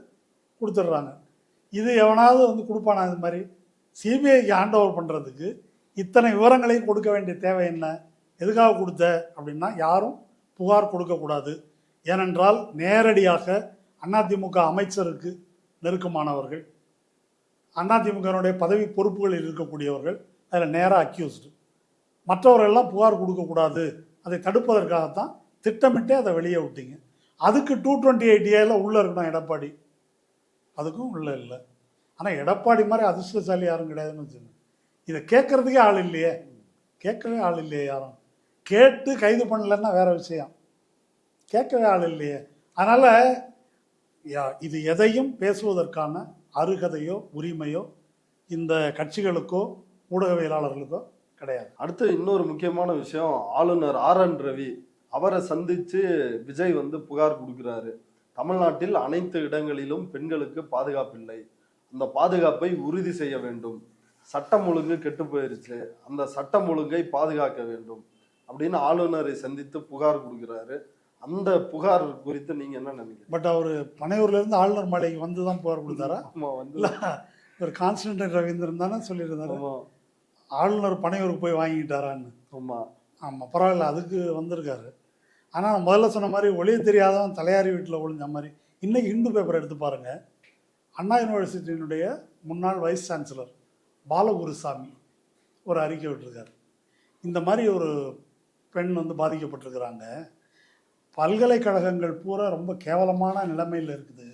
கொடுத்துட்றாங்க. இது எவனாவது வந்து கொடுப்பானா? இது மாதிரி சிபிஐக்கு ஹேண்ட் ஓவர் பண்ணுறதுக்கு இத்தனை விவரங்களையும் கொடுக்க வேண்டிய தேவை என்ன? எதுக்காக கொடுத்த அப்படின்னா, யாரும் புகார் கொடுக்கக்கூடாது. ஏனென்றால் நேரடியாக அதிமுக அமைச்சருக்கு நெருக்கமானவர்கள், அதிமுகனுடைய பதவி பொறுப்புகளில் இருக்கக்கூடியவர்கள், அதில் நேராக அக்யூஸ்டு. மற்றவர்களெல்லாம் புகார் கொடுக்கக்கூடாது. அதை தடுப்பதற்காகத்தான் திட்டமிட்டே அதை வெளியே விட்டீங்க. அதுக்கு 228A உள்ளே இருக்கணும் எடப்பாடி. அதுக்கும் உள்ளே இல்லை. ஆனால் எடப்பாடி மாதிரி அதிர்ஷ்டசாலி யாரும் கிடையாதுன்னு வச்சுங்க. இதை கேட்கறதுக்கே ஆள் இல்லையே, கேட்கவே ஆள் இல்லையே. யாரும் கேட்டு கைது பண்ணலன்னா வேற விஷயம், கேட்கவே ஆள் இல்லையே. அதனால் இது எதையும் பேசுவதற்கான அருகதையோ உரிமையோ இந்த கட்சிகளுக்கோ ஊடகவியலாளர்களுக்கோ கிடையாது. அடுத்து இன்னொரு முக்கியமான விஷயம், ஆளுநர் RN ரவி அவரை சந்திச்சு விஜய் வந்து புகார் கொடுக்கிறாரு. தமிழ்நாட்டில் அனைத்து இடங்களிலும் பெண்களுக்கு பாதுகாப்பு இல்லை, அந்த பாதுகாப்பை உறுதி செய்ய வேண்டும், சட்டம் ஒழுங்கு கெட்டு போயிருச்சு, அந்த சட்டம் ஒழுங்கை பாதுகாக்க வேண்டும் அப்படின்னு ஆளுநரை சந்தித்து புகார் கொடுக்கிறாரு. அந்த புகார் குறித்து நீங்க என்ன நினைக்கிறீங்க? பட் அவர் பனையூர்ல இருந்து ஆளுநர் மாளிகைக்கு வந்து தான் புகார் கொடுத்தாரா? வந்து ஒரு கான்ஸ்டன்டைன் ரவீந்திரன் தானே சொல்லியிருந்தாரு ஆளுநர் பனையூருக்கு போய் வாங்கிட்டாரான்னு. ஆமாம், பரவாயில்ல, அதுக்கு வந்திருக்காரு. ஆனால் முதல்ல சொன்ன மாதிரி ஒளிய தெரியாதவன் தலையாரி வீட்டில் ஒளிஞ்ச மாதிரி. இன்னைக்கு இந்து பேப்பர் எடுத்து பாருங்க. அண்ணா யூனிவர்சிட்டியினுடைய முன்னாள் வைஸ் சான்சலர் பாலகுருசாமி ஒரு அறிக்கை விட்டுருக்காரு. இந்த மாதிரி ஒரு பெண் வந்து பாதிக்கப்பட்டிருக்கிறாங்க, பல்கலைக்கழகங்கள் பூரா ரொம்ப கேவலமான நிலைமையில் இருக்குது,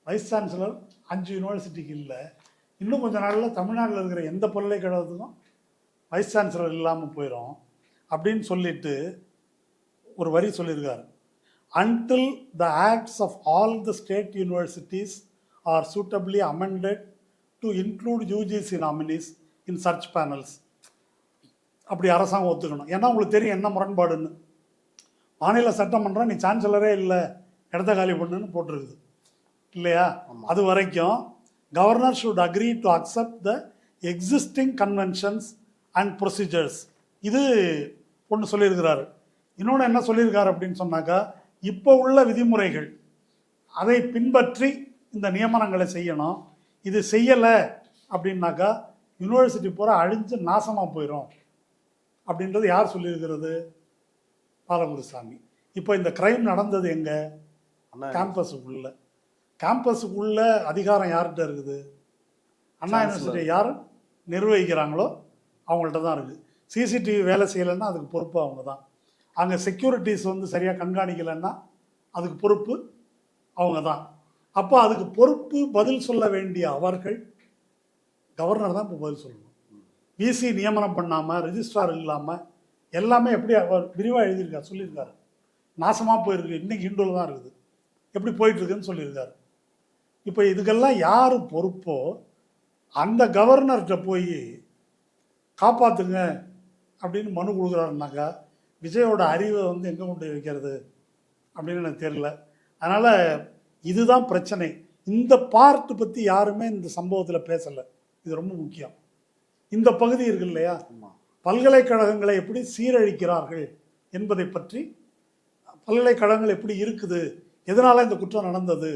வைஸ் சான்சலர் 5 யூனிவர்சிட்டிக்கு இல்லை, இன்னும் கொஞ்சம் நாளில் தமிழ்நாட்டில் இருக்கிற எந்த பல்கலைக்கழகத்துக்கும் வைஸ் சான்சலர் இல்லாமல் போயிடும் அப்படின்னு சொல்லிட்டு ஒரு வரி சொல்லியிருக்காரு. Until the acts of all the state universities are suitably amended to include UGC nominees in search panels. அப்படி அரசாங்கம் ஒத்துக்கணும். ஏன்னா உங்களுக்கு தெரியும் என்ன முரண்பாடுன்னு. மாநில சட்டமன்றம் நீ சான்சலரே இல்லை, இடத்த காலி பண்ணுன்னு போட்டிருக்குது இல்லையா? அது வரைக்கும் governor should agree to accept the existing conventions and procedures. இது ஒன்று சொல்லியிருக்கிறாரு. இன்னொன்று என்ன சொல்லியிருக்காரு அப்படின்னு சொன்னாக்கா, இப்போ உள்ள விதிமுறைகள் அதை பின்பற்றி இந்த நியமனங்களை செய்யணும். இது செய்யலை அப்படின்னாக்கா யூனிவர்சிட்டி பூரா அழிஞ்சு நாசமாக போயிடும் அப்படின்றது யார் சொல்லியிருக்கிறது? பாலகுருசாமி. இப்போ இந்த கிரைம் நடந்தது எங்க? கேம்பஸுக்குள்ள. கேம்பஸுக்குள்ள அதிகாரம் யார்கிட்ட இருக்குது? அண்ணா யூனிவர்சிட்டி யார் நிர்வகிக்கிறாங்களோ அவங்கள்ட்ட தான் இருக்குது. சிசிடிவி வேலை செய்யலைன்னா அதுக்கு பொறுப்பு அவங்க தான். அங்கே செக்யூரிட்டிஸ் வந்து சரியாக கண்காணிக்கலைன்னா அதுக்கு பொறுப்பு அவங்க தான். அப்போ அதுக்கு பொறுப்பு பதில் சொல்ல வேண்டிய அவர்கள், கவர்னர் தான் இப்போ பதில் சொல்லணும். விசி நியமனம் பண்ணாமல், ரெஜிஸ்ட்ரார் இல்லாமல் எல்லாமே எப்படி அவர் விரிவாக எழுதியிருக்கார், சொல்லியிருக்காரு. நாசமாக போயிருக்கு, இன்னைக்கு இண்டோவில் தான் இருக்குது, எப்படி போயிட்டுருக்குன்னு சொல்லியிருக்காரு. இப்போ இதுக்கெல்லாம் யார் பொறுப்போ அந்த கவர்னர்கிட்ட போய் காப்பாற்றுங்க அப்படின்னு மனு கொடுக்குறாருனாக்கா விஜயோட அறிவை வந்து எங்கே கொண்டு வைக்கிறது அப்படின்னு எனக்கு தெரியல. அதனால் இதுதான் பிரச்சனை. இந்த பார்ட் பற்றி யாருமே இந்த சம்பவத்தில் பேசலை. இது ரொம்ப முக்கியம். இந்த பகுதி இருக்கு இல்லையா, பல்கலைக்கழகங்களை எப்படி சீரழிக்கிறார்கள் என்பதை பற்றி, பல்கலைக்கழகங்கள் எப்படி இருக்குது, எதனால் இந்த குற்றம் நடந்தது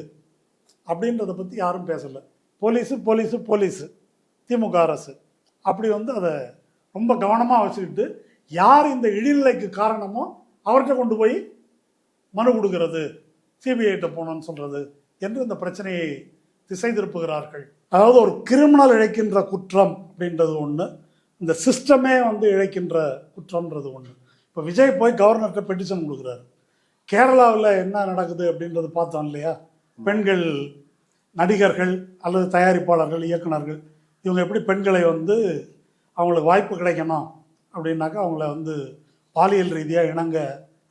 அப்படின்றத பற்றி யாரும் பேசலை. போலீஸு போலீஸு போலீஸு திமுக அரசு அப்படி வந்து அதை ரொம்ப கவனமாக வச்சுக்கிட்டு யார் இந்த இழிநிலைக்கு காரணமோ அவர்கிட்ட கொண்டு போய் மனு கொடுக்கறது, சிபிஐட்ட போனோன்னு சொல்கிறது என்று இந்த பிரச்சனையை திசை திருப்புகிறார்கள். அதாவது ஒரு கிரிமினல் இழைக்கின்ற குற்றம் அப்படின்றது ஒன்று, இந்த சிஸ்டமே வந்து இழைக்கின்ற குற்றம்ன்றது ஒன்று. இப்போ விஜய் போய் கவர்னர்கிட்ட பெட்டிஷன் கொடுக்குறாரு. கேரளாவில் என்ன நடக்குது அப்படின்றது பார்த்தோம் இல்லையா? பெண்கள் நடிகர்கள் அல்லது தயாரிப்பாளர்கள், இயக்குநர்கள் இவங்க எப்படி பெண்களை வந்து அவங்களுக்கு வாய்ப்பு கிடைக்கணும் அப்படின்னாக்கா அவங்கள வந்து பாலியல் ரீதியாக இணங்க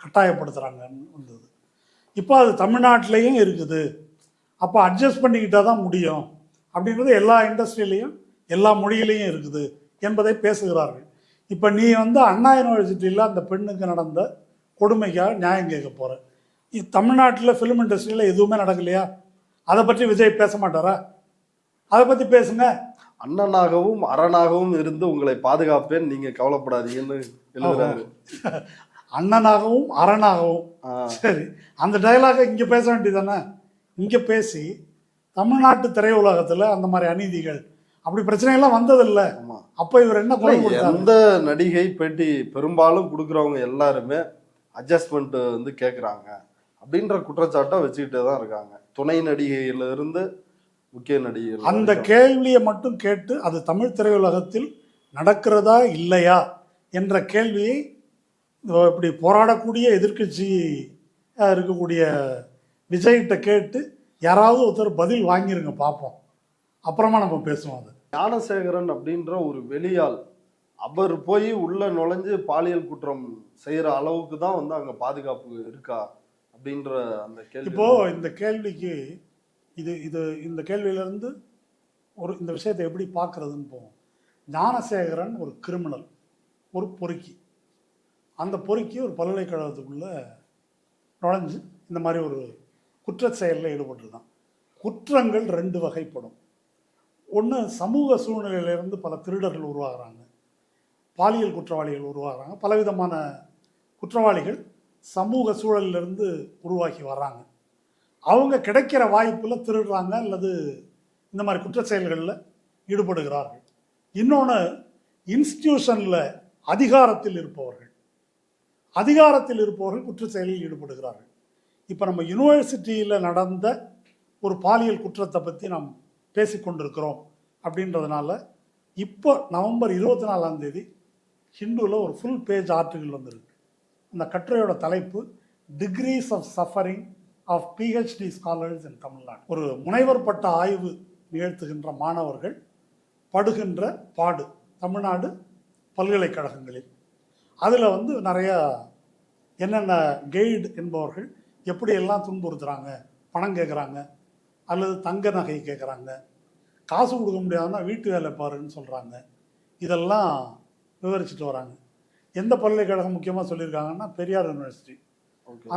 கட்டாயப்படுத்துகிறாங்கன்னு வந்தது. இப்போ அது தமிழ்நாட்டிலையும் இருக்குது. அப்போ அட்ஜஸ்ட் பண்ணிக்கிட்டால் தான் முடியும் அப்படின்றது எல்லா இண்டஸ்ட்ரியிலையும் எல்லா மொழியிலையும் இருக்குது என்பதை பேசுகிறார்கள். இப்போ நீ வந்து அண்ணா யூனிவர்சிட்டியில் அந்த பெண்ணுக்கு நடந்த கொடுமைக்காக நியாயம் கேட்க போகிற. தமிழ்நாட்டில் ஃபிலிம் இண்டஸ்ட்ரியில் எதுவுமே நடக்கலையா? அதை பற்றி விஜய் பேச மாட்டாரா? அதை பற்றி பேசுங்க. அண்ணனாகவும் அரணாகவும் இருந்து உங்களை பாதுகாப்பேன், நீங்க கவலைப்படாதீங்கன்னு எழுதுறாரு. அண்ணனாகவும் அரணாகவும், சரி, அந்த டயலாக இங்கே பேச வேண்டியதானே? இங்கே பேசி தமிழ்நாட்டு திரையுலகத்தில் அந்த மாதிரி அநீதிகள், அப்படி பிரச்சனையெல்லாம் வந்ததில்லை. ஆமா. அப்போ இவர் என்ன குரல் கொடுத்தாரு? எந்த நடிகை பேட்டி பெரும்பாலும் கொடுக்குறவங்க எல்லாருமே அட்ஜஸ்ட்மெண்ட் வந்து கேட்குறாங்க அப்படின்ற குற்றச்சாட்டை வச்சுக்கிட்டே தான் இருக்காங்க. துணை நடிகையில இருந்து முக்கிய நடிகை. அந்த கேள்வியை மட்டும் கேட்டு அது தமிழ் திரையுலகத்தில் நடக்கிறதா இல்லையா என்ற கேள்வியை இப்படி போராடக்கூடிய எதிர்க்கட்சி இருக்கக்கூடிய விஜய்கிட்ட கேட்டு யாராவது ஒருத்தர் பதில் வாங்கிருங்க பார்ப்போம், அப்புறமா நம்ம பேசுவோம். அது ஞானசேகரன் அப்படின்ற ஒரு வெளியாள் அவர் போய் உள்ள நுழைஞ்சு பாலியல் குற்றம் செய்யற அளவுக்கு தான் வந்து அங்க பாதுகாப்பு இருக்கா அப்படின்ற அந்த கேள்வி. இப்போ இந்த கேள்விக்கு இந்த கேள்வியிலிருந்து இந்த விஷயத்தை எப்படி பார்க்கறதுன்னு போவோம். ஞானசேகரன் ஒரு கிரிமினல், ஒரு பொறுக்கி. அந்த பொறுக்கி ஒரு பல்கலைக்கழகத்துக்குள்ள நுழைஞ்சு இந்த மாதிரி ஒரு குற்ற செயலில் ஈடுபட்டுருக்கான். குற்றங்கள் 2 வகைப்படும். ஒன்று, சமூக சூழ்நிலையிலிருந்து பல திருடர்கள் உருவாகிறாங்க, பாலியல் குற்றவாளிகள் உருவாகிறாங்க, பலவிதமான குற்றவாளிகள் சமூக சூழலிலிருந்து உருவாக்கி வர்றாங்க. அவங்க கிடைக்கிற வாய்ப்பில் திருடுறாங்க அல்லது இந்த மாதிரி குற்ற செயல்களில் ஈடுபடுகிறார்கள். இன்னொன்று, இன்ஸ்டிடியூஷனில் அதிகாரத்தில் இருப்பவர்கள் குற்ற செயலில் ஈடுபடுகிறார்கள். இப்போ நம்ம யூனிவர்சிட்டியில் நடந்த ஒரு பாலியல் குற்றத்தை பற்றி நாம் பேசிக்கொண்டிருக்கிறோம் அப்படின்றதுனால இப்போ நவம்பர் 24 ஹிந்துவில் ஒரு ஃபுல் பேஜ் ஆர்டிகிள் வந்திருக்கு. அந்த கட்டுரையோட தலைப்பு degrees of suffering of PhD scholars in Tamil Nadu. ஒரு முனைவர் பட்ட ஆய்வு நிகழ்த்துகின்ற மாணவர்கள் படுகின்ற பாடு தமிழ்நாடு பல்கலைக்கழகங்களில். அதில் வந்து நிறையா என்னென்ன கைடு என்பவர்கள் எப்படியெல்லாம் துன்புறுத்துகிறாங்க, பணம் கேட்குறாங்க அல்லது தங்க நகை கேட்குறாங்க, காசு கொடுக்க முடியாதுன்னா வீட்டு வேலை பாருன்னு சொல்கிறாங்க. இதெல்லாம் விவரிச்சுட்டு வராங்க. எந்த பல்கலைக்கழகம் முக்கியமாக சொல்லியிருக்காங்கன்னா பெரியார் யூனிவர்சிட்டி.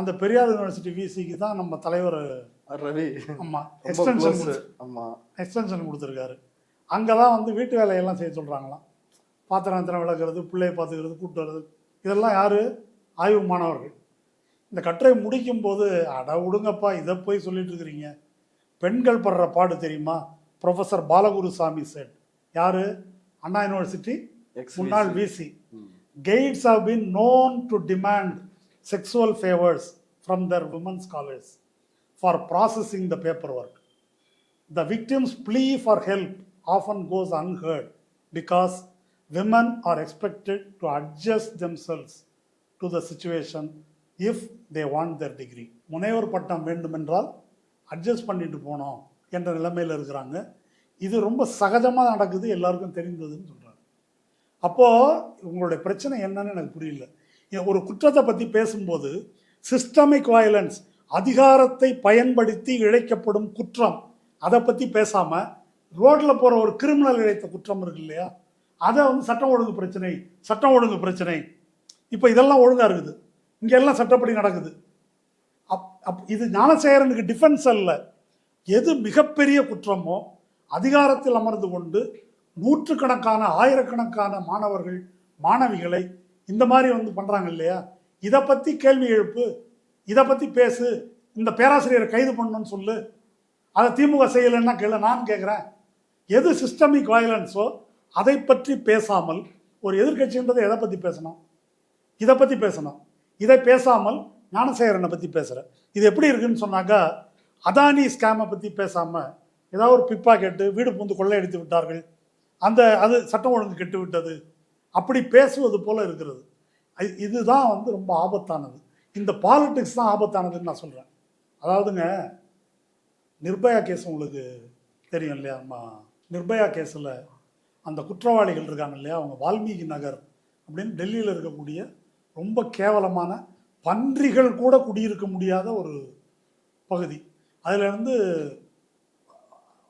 அந்த பெரியார் யூனிவர்சிட்டி விசிக்கு தான் நம்ம தலைவர் ரவி எக்ஸ்டென்ஷன் கொடுத்துருக்காரு. அங்கே தான் வந்து வீட்டு வேலையெல்லாம் செய்ய சொல்கிறாங்களாம். பாத்திரம் விளக்குறது, பிள்ளையை பார்த்துக்கிறது, கூப்பிட்டு வர்றது, இதெல்லாம் யார்? ஆய்வு மாணவர்கள். இந்த கட்டுரை முடிக்கும் போது அட விடுங்கப்பா, இதை போய் சொல்லிட்டு இருக்கிறீங்க, பெண்கள் படுற பாடு தெரியுமா? Professor Balagurusamy said. யார்? அண்ணா யூனிவர்சிட்டி முன்னாள் VC. Guides have been known to demand sexual favors from their women scholars for processing the paperwork. The victim's plea for help often goes unheard because women are expected to adjust themselves to the situation if they want their degree. முனைவர் பட்டம் வேண்டுமென்றால் adjust பண்ணிட்டு போனோம் என்ற நிலைமையில் இருக்கிறாங்க. இது ரொம்ப சகஜமாக நடக்குது, எல்லாருக்கும் தெரிந்ததுன்னு சொல்கிறாங்க. அப்போது உங்களுடைய பிரச்சனை என்னன்னு எனக்கு புரியல. ஒரு குற்றத்தை பற்றி பேசும்போது சிஸ்டமிக் வயலன்ஸ், அதிகாரத்தை பயன்படுத்தி இழைக்கப்படும் குற்றம், அதை பற்றி பேசாமல் ரோட்டில் போகிற ஒரு கிரிமினல் இழைத்த குற்றம் இருக்கு இல்லையா, அதை வந்து சட்டம் ஒழுங்கு பிரச்சனை. இப்போ இதெல்லாம் ஒழுங்காக இருக்குது, இங்கெல்லாம் சட்டப்படி நடக்குது. இது ஞானசேகரனுக்கு டிஃபென்ஸ் அல்ல. எது மிகப்பெரிய குற்றமோ அதிகாரத்தில் அமர்ந்து கொண்டு நூற்றுக்கணக்கான ஆயிரக்கணக்கான மாணவர்கள் மாணவிகளை இந்த மாதிரி வந்து பண்ணுறாங்க இல்லையா, இதை பற்றி கேள்வி எழுப்பு, இதை பற்றி பேசு, இந்த பேராசிரியரை கைது பண்ணணும்னு சொல்லு. அதை திமுக செய்யலைன்னா கேளு, நான் கேட்குறேன். எது சிஸ்டமிக் வயலன்ஸோ அதை பற்றி பேசாமல் ஒரு எதிர்கட்சின்றது எதை பற்றி பேசணும்? இதை பற்றி பேசணும். இதை பேசாமல் ஞானசேகரனை பற்றி பேசுகிறேன். இது எப்படி இருக்குன்னு சொன்னாக்கா, அதானி ஸ்கேமை பற்றி பேசாமல் ஏதாவது ஒரு பிப்பா கேட்டு வீடு பூந்து கொள்ளையடித்து விட்டார்கள், அது சட்டம் ஒழுங்கு கெட்டு விட்டது, அப்படி பேசுவது போல இருக்கிறது. இதுதான் வந்து ரொம்ப ஆபத்தானது. இந்த பாலிடிக்ஸ் தான் ஆபத்தானதுன்னு நான் சொல்கிறேன். அதாவதுங்க, நிர்பயா கேஸ் உங்களுக்கு தெரியும் இல்லையா? நிர்பயா கேஸில் அந்த குற்றவாளிகள் இருக்காங்க இல்லையா, அவங்க வால்மீகி நகர் அப்படின்னு டெல்லியில் இருக்கக்கூடிய ரொம்ப கேவலமான பன்றிகள் கூட குடியிருக்க முடியாத ஒரு பகுதி. அதிலிருந்து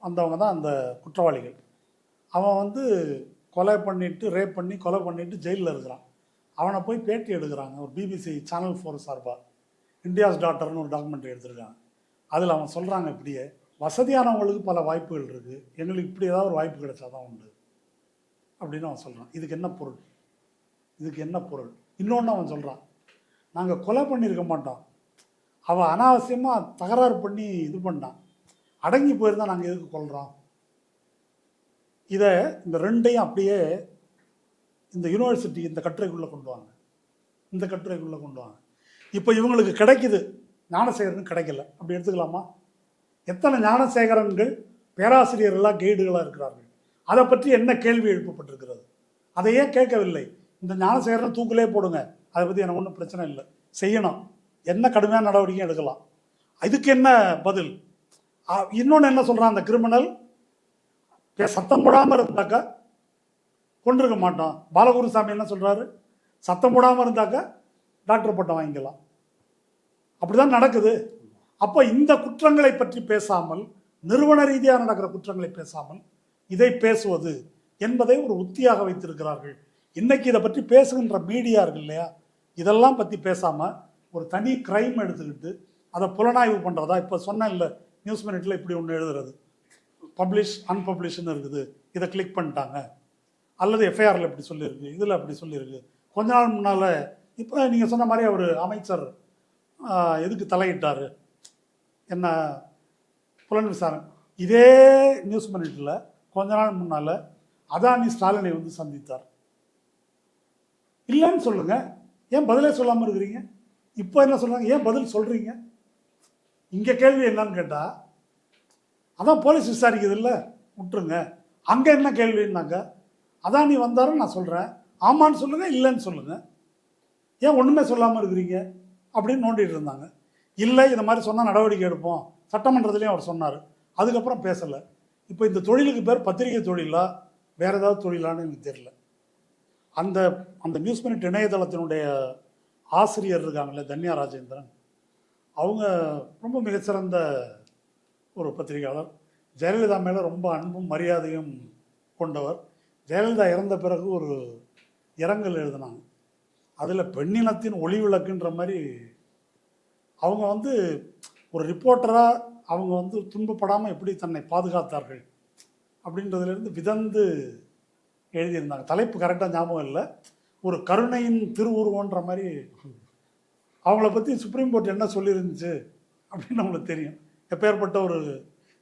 வந்தவங்க தான் அந்த குற்றவாளிகள். அவன் வந்து கொலை பண்ணிவிட்டு, ரேப் பண்ணி கொலை பண்ணிவிட்டு ஜெயிலில் இருக்கிறான். அவனை போய் பேட்டி எடுக்கிறாங்க ஒரு BBC சேனல் 4 சார்பாக. இந்தியாஸ் டாட்டர்னு ஒரு டாக்குமெண்ட்ரி எடுத்திருக்காங்க. அதில் அவன் சொல்கிறாங்க, இப்படியே வசதியானவங்களுக்கு பல வாய்ப்புகள் இருக்குது, எங்களுக்கு இப்படி ஏதாவது ஒரு வாய்ப்பு கிடைச்சாதான் உண்டு அப்படின்னு அவன் சொல்கிறான். இதுக்கு என்ன பொருள்? இன்னொன்று அவன் சொல்கிறான், நாங்கள் கொலை பண்ணியிருக்க மாட்டோம், அவன் அனாவசியமாக தகராறு பண்ணி இது பண்ணான், அடங்கி போயிருந்தால் நாங்கள் எதுக்கு கொல்றோம்? இதை இந்த ரெண்டையும் அப்படியே இந்த யூனிவர்சிட்டி இந்த கட்டுரைக்குள்ளே கொண்டு வாங்க, இந்த கட்டுரைக்குள்ளே கொண்டு வாங்க. இப்போ இவங்களுக்கு கிடைக்குது, ஞானசேகரன் கிடைக்கல, அப்படி எடுத்துக்கலாமா? எத்தனை ஞானசேகரன்கள் பேராசிரியர்களாக கைடுகளாக இருக்கிறார்கள், அதை பற்றி என்ன கேள்வி எழுப்பப்பட்டிருக்கிறது? அதையே கேட்கவில்லை. இந்த ஞானசேகரன் தூக்கிலே போடுங்க, அதை பற்றி எனக்கு ஒன்றும் பிரச்சனை இல்லை, செய்யணும், என்ன கடுமையான நடவடிக்கை எடுக்கலாம். இதுக்கு என்ன பதில்? இன்னொன்று என்ன சொல்கிறான் அந்த கிரிமினல், சத்தம் போடாமல் இருந்தாக்கா கொண்டிருக்க மாட்டோம். பாலகுருசாமி என்ன சொல்கிறாரு, சத்தம் போடாமல் இருந்தாக்கா டாக்டர் பட்டம் வாங்கிக்கலாம். அப்படிதான் நடக்குது. அப்போ இந்த குற்றங்களை பற்றி பேசாமல், நிறுவன ரீதியாக நடக்கிற குற்றங்களை பேசாமல் இதை பேசுவது என்பதை ஒரு உத்தியாக வைத்திருக்கிறார்கள். இன்னைக்கு இதை பற்றி பேசுகின்ற மீடியா இருக்கு இல்லையா, இதெல்லாம் பற்றி பேசாமல் ஒரு தனி கிரைம் எடுத்துக்கிட்டு அதை புலனாய்வு பண்ணுறதா. இப்போ சொன்னேன் இல்லை, நியூஸ் மினிட்ல இப்படி ஒன்று எழுதுறது, பப்ளிஷ் அன்பப்ளிஷ்னு இருக்குது, இதை கிளிக் பண்ணிட்டாங்க, அல்லது எஃப்ஐஆரில் இப்படி சொல்லியிருக்கு, இதில் அப்படி சொல்லியிருக்கு. கொஞ்ச நாள் முன்னால் இப்போ நீங்கள் சொன்ன மாதிரி அவர் அமைச்சர் எதுக்கு தலையிட்டார், என்ன புலன் விசாரணை, இதே நியூஸ் மினிட்டில் கொஞ்ச நாள் முன்னால் அதானி ஸ்டாலினை வந்து சந்தித்தார். இல்லைன்னு சொல்லுங்க, ஏன் பதிலே சொல்லாமல் இருக்கிறீங்க? இப்போ என்ன சொல்கிறாங்க, ஏன் பதில் சொல்கிறீங்க? இங்கே கேள்வி என்னன்னு கேட்டால், அதான் போலீஸ் விசாரிக்குது இல்லை, விட்டுருங்க. அங்கே என்ன கேள்வின்னாங்க, அதான் நீ வந்தாருன்னு நான் சொல்கிறேன், ஆமான்னு சொல்லுங்கள், இல்லைன்னு சொல்லுங்கள், ஏன் ஒன்றுமே சொல்லாமல் இருக்கிறீங்க அப்படின்னு நோண்டிகிட்டு இருந்தாங்க. இல்லை, இந்த மாதிரி சொன்னால் நடவடிக்கை எடுப்போம், சட்டமன்றத்துலேயும் அவர் சொன்னார், அதுக்கப்புறம் பேசலை. இப்போ இந்த தொழிலுக்கு பேர் பத்திரிகை தொழிலா வேறு ஏதாவது தொழிலான்னு எனக்கு தெரியல. அந்த அந்த நியூஸ் மினிட் இணையதளத்தினுடைய ஆசிரியர் இருக்காங்களே தன்யா ராஜேந்திரன், அவங்க ரொம்ப மிகச்சிறந்த ஒரு பத்திரிகையாளர், ஜெயலலிதா மேலே ரொம்ப அன்பும் மரியாதையும் கொண்டவர். ஜெயலலிதா இறந்த பிறகு ஒரு இரங்கல் எழுதினாங்க, அதில் பெண்ணினத்தின் ஒளி விளக்குன்ற மாதிரி அவங்க வந்து ஒரு ரிப்போர்ட்டராக அவங்க வந்து துன்பப்படாமல் எப்படி தன்னை பாதுகாத்தார்கள் அப்படின்றதுலேருந்து விதந்து எழுதியிருந்தாங்க. தலைப்பு கரெக்டாக ஞாபகம் இல்லை, ஒரு கருணையின் திருவுருவன்ற மாதிரி. அவங்கள பற்றி சுப்ரீம் கோர்ட் என்ன சொல்லியிருந்துச்சு அப்படின்னு நம்மளுக்கு தெரியும். எப்பேற்பட்ட ஒரு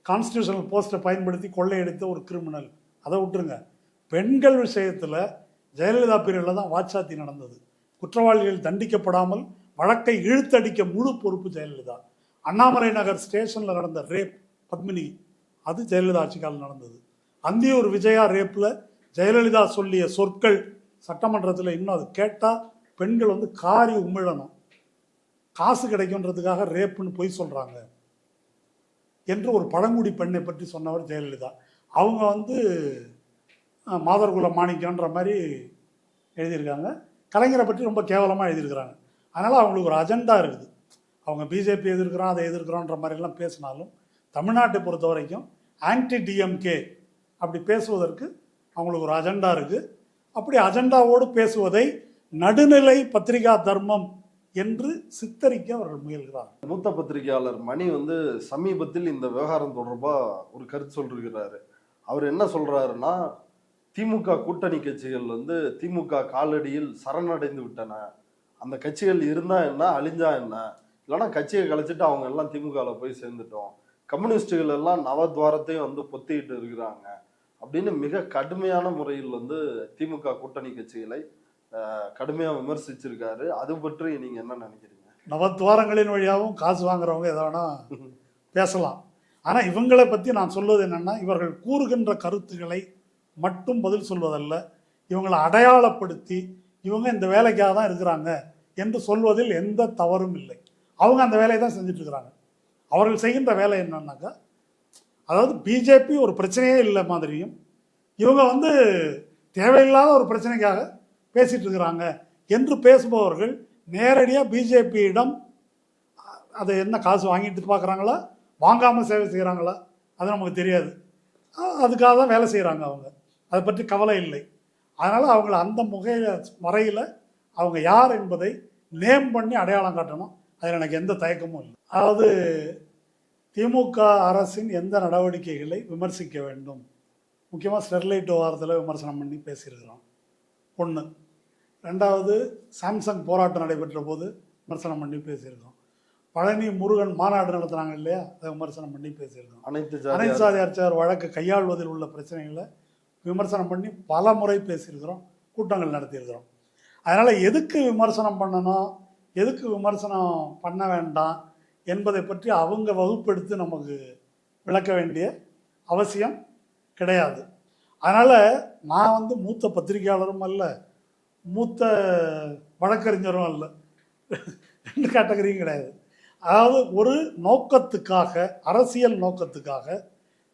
கான்ஸ்டியூஷனல் போஸ்ட்டை பயன்படுத்தி கொள்ளையடித்த ஒரு கிரிமினல், அதை விட்டுருங்க. பெண்கள் விஷயத்தில் ஜெயலலிதா பீரியடில் தான் வாட்சாத்தி நடந்தது. குற்றவாளிகள் தண்டிக்கப்படாமல் வழக்கை இழுத்தடிக்க முழு பொறுப்பு ஜெயலலிதா. அண்ணாமலை நகர் ஸ்டேஷனில் நடந்த ரேப் பத்மினி, அது ஜெயலலிதா ஆட்சி காலம் நடந்தது. அந்தியூர் விஜயா ரேப்பில் ஜெயலலிதா சொல்லிய சொற்கள் சட்டமன்றத்தில் இன்னும் அது கேட்டால் பெண்கள் வந்து காரி உமிழணும், காசு கிடைக்குன்றதுக்காக ரேப்புன்னு பொய் சொல்கிறாங்க என்று ஒரு பழங்குடி பெண்ணை பற்றி சொன்னவர் ஜெயலலிதா. அவங்க வந்து மாதர்குல மாணிக்கன்ற மாதிரி எழுதியிருக்காங்க. கலைஞரை பற்றி ரொம்ப கேவலமாக எழுதியிருக்கிறாங்க. அதனால் அவங்களுக்கு ஒரு அஜெண்டா இருக்குது. அவங்க பிஜேபி எதிர்க்கிறோம், அதை எதிர்க்கிறோன்ற மாதிரிலாம் பேசினாலும் தமிழ்நாட்டை பொறுத்த வரைக்கும் ஆன்டி டிஎம்கே அப்படி பேசுவதற்கு அவங்களுக்கு ஒரு அஜெண்டா இருக்குது. அப்படி அஜெண்டாவோடு பேசுவதை நடுநிலை பத்திரிகா தர்மம் என்று சித்தரிக்க அவர்கள் முயல்கிறார். மூத்த பத்திரிகையாளர் மணி வந்து சமீபத்தில் இந்த விவகாரம் தொடர்பாக ஒரு கருத்து சொல்லிருக்கிறாரு. அவர் என்ன சொல்றாருன்னா, திமுக கூட்டணி கட்சிகள் வந்து திமுக காலடியில் சரணடைந்து விட்டன, அந்த கட்சிகள் இருந்தா என்ன அழிஞ்சா என்ன, இல்லைன்னா கட்சியை கலைச்சிட்டு அவங்க எல்லாம் திமுகவில் போய் சேர்ந்துட்டோம், கம்யூனிஸ்டுகள் எல்லாம் நவத்வாரத்தையும் வந்து பொத்திக்கிட்டு இருக்கிறாங்க அப்படின்னு மிக கடுமையான முறையில் வந்து திமுக கூட்டணி கட்சிகளை கடுமையாக விமர்சிச்சிருக்காரு. அது பற்றி நீங்க என்ன நினைக்கிறீங்க? நவத்வாரங்களின் வழியாகவும் காசு வாங்குறவங்க எதனா பேசலாம். ஆனால் இவங்களை பற்றி நான் சொல்வது என்னன்னா, இவர்கள் கூறுகின்ற கருத்துக்களை மட்டும் பதில் சொல்வதல்ல, இவங்களை அடையாளப்படுத்தி இவங்க இந்த வேலைக்காக தான் இருக்கிறாங்க என்று சொல்வதில் எந்த தவறும் இல்லை. அவங்க அந்த வேலையை தான் செஞ்சுட்டு இருக்கிறாங்க. அவர்கள் செய்கின்ற வேலை என்னன்னாக்கா, அதாவது பிஜேபி ஒரு பிரச்சனையே இல்லை மாதிரியும் இவங்க வந்து தேவையில்லாத ஒரு பிரச்சனைக்காக பேசிட்டு இருக்கிறாங்க என்று பேசுபவர்கள் நேரடியாக பிஜேபியிடம் அதை என்ன காசு வாங்கிட்டு பார்க்குறாங்களா, வாங்காமல் சேவை செய்கிறாங்களா, அது நமக்கு தெரியாது. அதுக்காக தான் வேலை செய்கிறாங்க. அவங்க அதை பற்றி கவலை இல்லை. அதனால் அவங்கள அந்த முறையில் அவங்க யார் என்பதை நேம் பண்ணி அடையாளம் காட்டணும். அதில் எனக்கு எந்த தயக்கமும் இல்லை. அதாவது திமுக அரசின் எந்த நடவடிக்கைகளை விமர்சிக்க வேண்டும், முக்கியமாக ஸ்டெர்லைட் விவகாரத்தில் விமர்சனம் பண்ணி பேசியிருக்கிறோம் ஒன்று. ரெண்டாவது, சாம்சங் போராட்டம் நடைபெற்ற போது விமர்சனம் பண்ணி பேசியிருக்கோம். பழனி முருகன் மாநாடு நடத்துனாங்க இல்லையா, அதை விமர்சனம் பண்ணி பேசியிருக்கோம். அனைத்து சாதி அர்ச்சகர் வழக்கு கையாள்வதில் உள்ள பிரச்சனைகளை விமர்சனம் பண்ணி பல முறை பேசியிருக்கிறோம், கூட்டங்கள் நடத்தியிருக்கிறோம். அதனால் எதுக்கு விமர்சனம் பண்ணணும், எதுக்கு விமர்சனம் பண்ண வேண்டாம் என்பதை பற்றி அவங்க வகுப்பெடுத்து நமக்கு விளக்க வேண்டிய அவசியம் கிடையாது. அதனால் நான் வந்து மூத்த பத்திரிகையாளரும் அல்ல, மூத்த வழக்கறிஞரும் அல்ல, ரெண்டு கேட்டகரியும் கிடையாது. அதாவது ஒரு நோக்கத்துக்காக, அரசியல் நோக்கத்துக்காக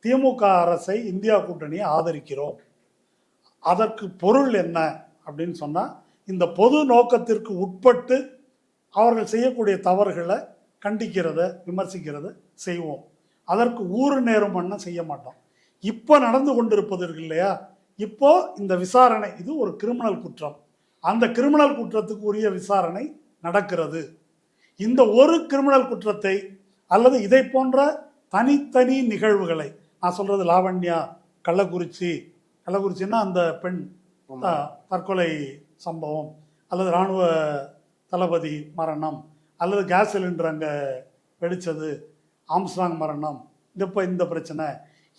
திமுக அரசை, இந்தியா கூட்டணியை ஆதரிக்கிறோம். அதற்கு பொருள் என்ன அப்படின்னு சொன்னால், இந்த பொது நோக்கத்திற்கு உட்பட்டு அவர்கள் செய்யக்கூடிய தவறுகளை கண்டிக்கிறத, விமர்சிக்கிறத செய்வோம். அதற்கு ஊறு நேரம் பண்ண செய்ய மாட்டோம். இப்போ நடந்து கொண்டிருப்பது இருக்கு இல்லையா, இப்போ இந்த விசாரணை, இது ஒரு கிரிமினல் குற்றம். அந்த கிரிமினல் குற்றத்துக்கு உரிய விசாரணை நடக்கிறது. இந்த ஒரு கிரிமினல் குற்றத்தை அல்லது இதை போன்ற தனித்தனி நிகழ்வுகளை, நான் சொல்றது லாவண்யா, கள்ளக்குறிச்சின்னா அந்த பெண் தற்கொலை சம்பவம், அல்லது இராணுவ தளபதி மரணம், அல்லது கேஸ் சிலிண்டர் அங்கே வெடித்தது, ஆம்ஸ்ட்ராங் மரணம், இந்த பிரச்சனை,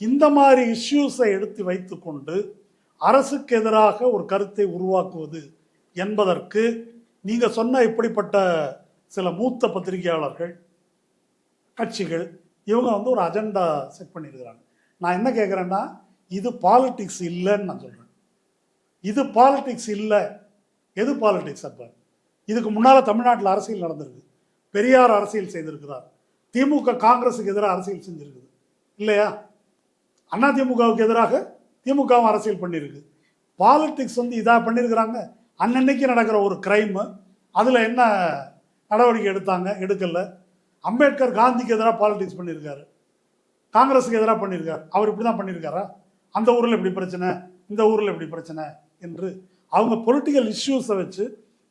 இந்த மாதிரி இஷ்யூஸை எடுத்து வைத்து கொண்டு அரசுக்கு எதிராக ஒரு கருத்தை உருவாக்குவது என்பதற்கு நீங்கள் சொன்ன இப்படிப்பட்ட சில மூத்த பத்திரிகையாளர்கள், கட்சிகள், இவங்க வந்து ஒரு அஜெண்டா செட் பண்ணியிருக்கிறாங்க. நான் என்ன கேட்குறேன்னா, இது பாலிடிக்ஸ் இல்லைன்னு நான் சொல்கிறேன். இது பாலிடிக்ஸ் இல்லை. எது பாலிடிக்ஸ்? அப்போ இதுக்கு முன்னால் தமிழ்நாட்டில் அரசியல் நடந்திருக்கு. பெரியார் அரசியல் செய்திருக்கிறார். திமுக காங்கிரஸுக்கு எதிராக அரசியல் செஞ்சுருக்குது இல்லையா? அண்ணா திமுகவுக்கு எதிராக திமுகவும் அரசியல் பண்ணியிருக்கு. பாலிடிக்ஸ் வந்து இதாக பண்ணியிருக்கிறாங்க. அன்னன்னைக்கு நடக்கிற ஒரு கிரைமு, அதில் என்ன நடவடிக்கை எடுத்தாங்க, எடுக்கலை. அம்பேத்கர் காந்திக்கு எதிராக பாலிடிக்ஸ் பண்ணியிருக்காரு, காங்கிரஸுக்கு எதிராக பண்ணியிருக்காரு. அவர் இப்படி தான் பண்ணியிருக்காரா? அந்த ஊரில் இப்படி பிரச்சனை, இந்த ஊரில் இப்படி பிரச்சனை என்று அவங்க பொலிட்டிக்கல் இஷ்யூஸை வச்சு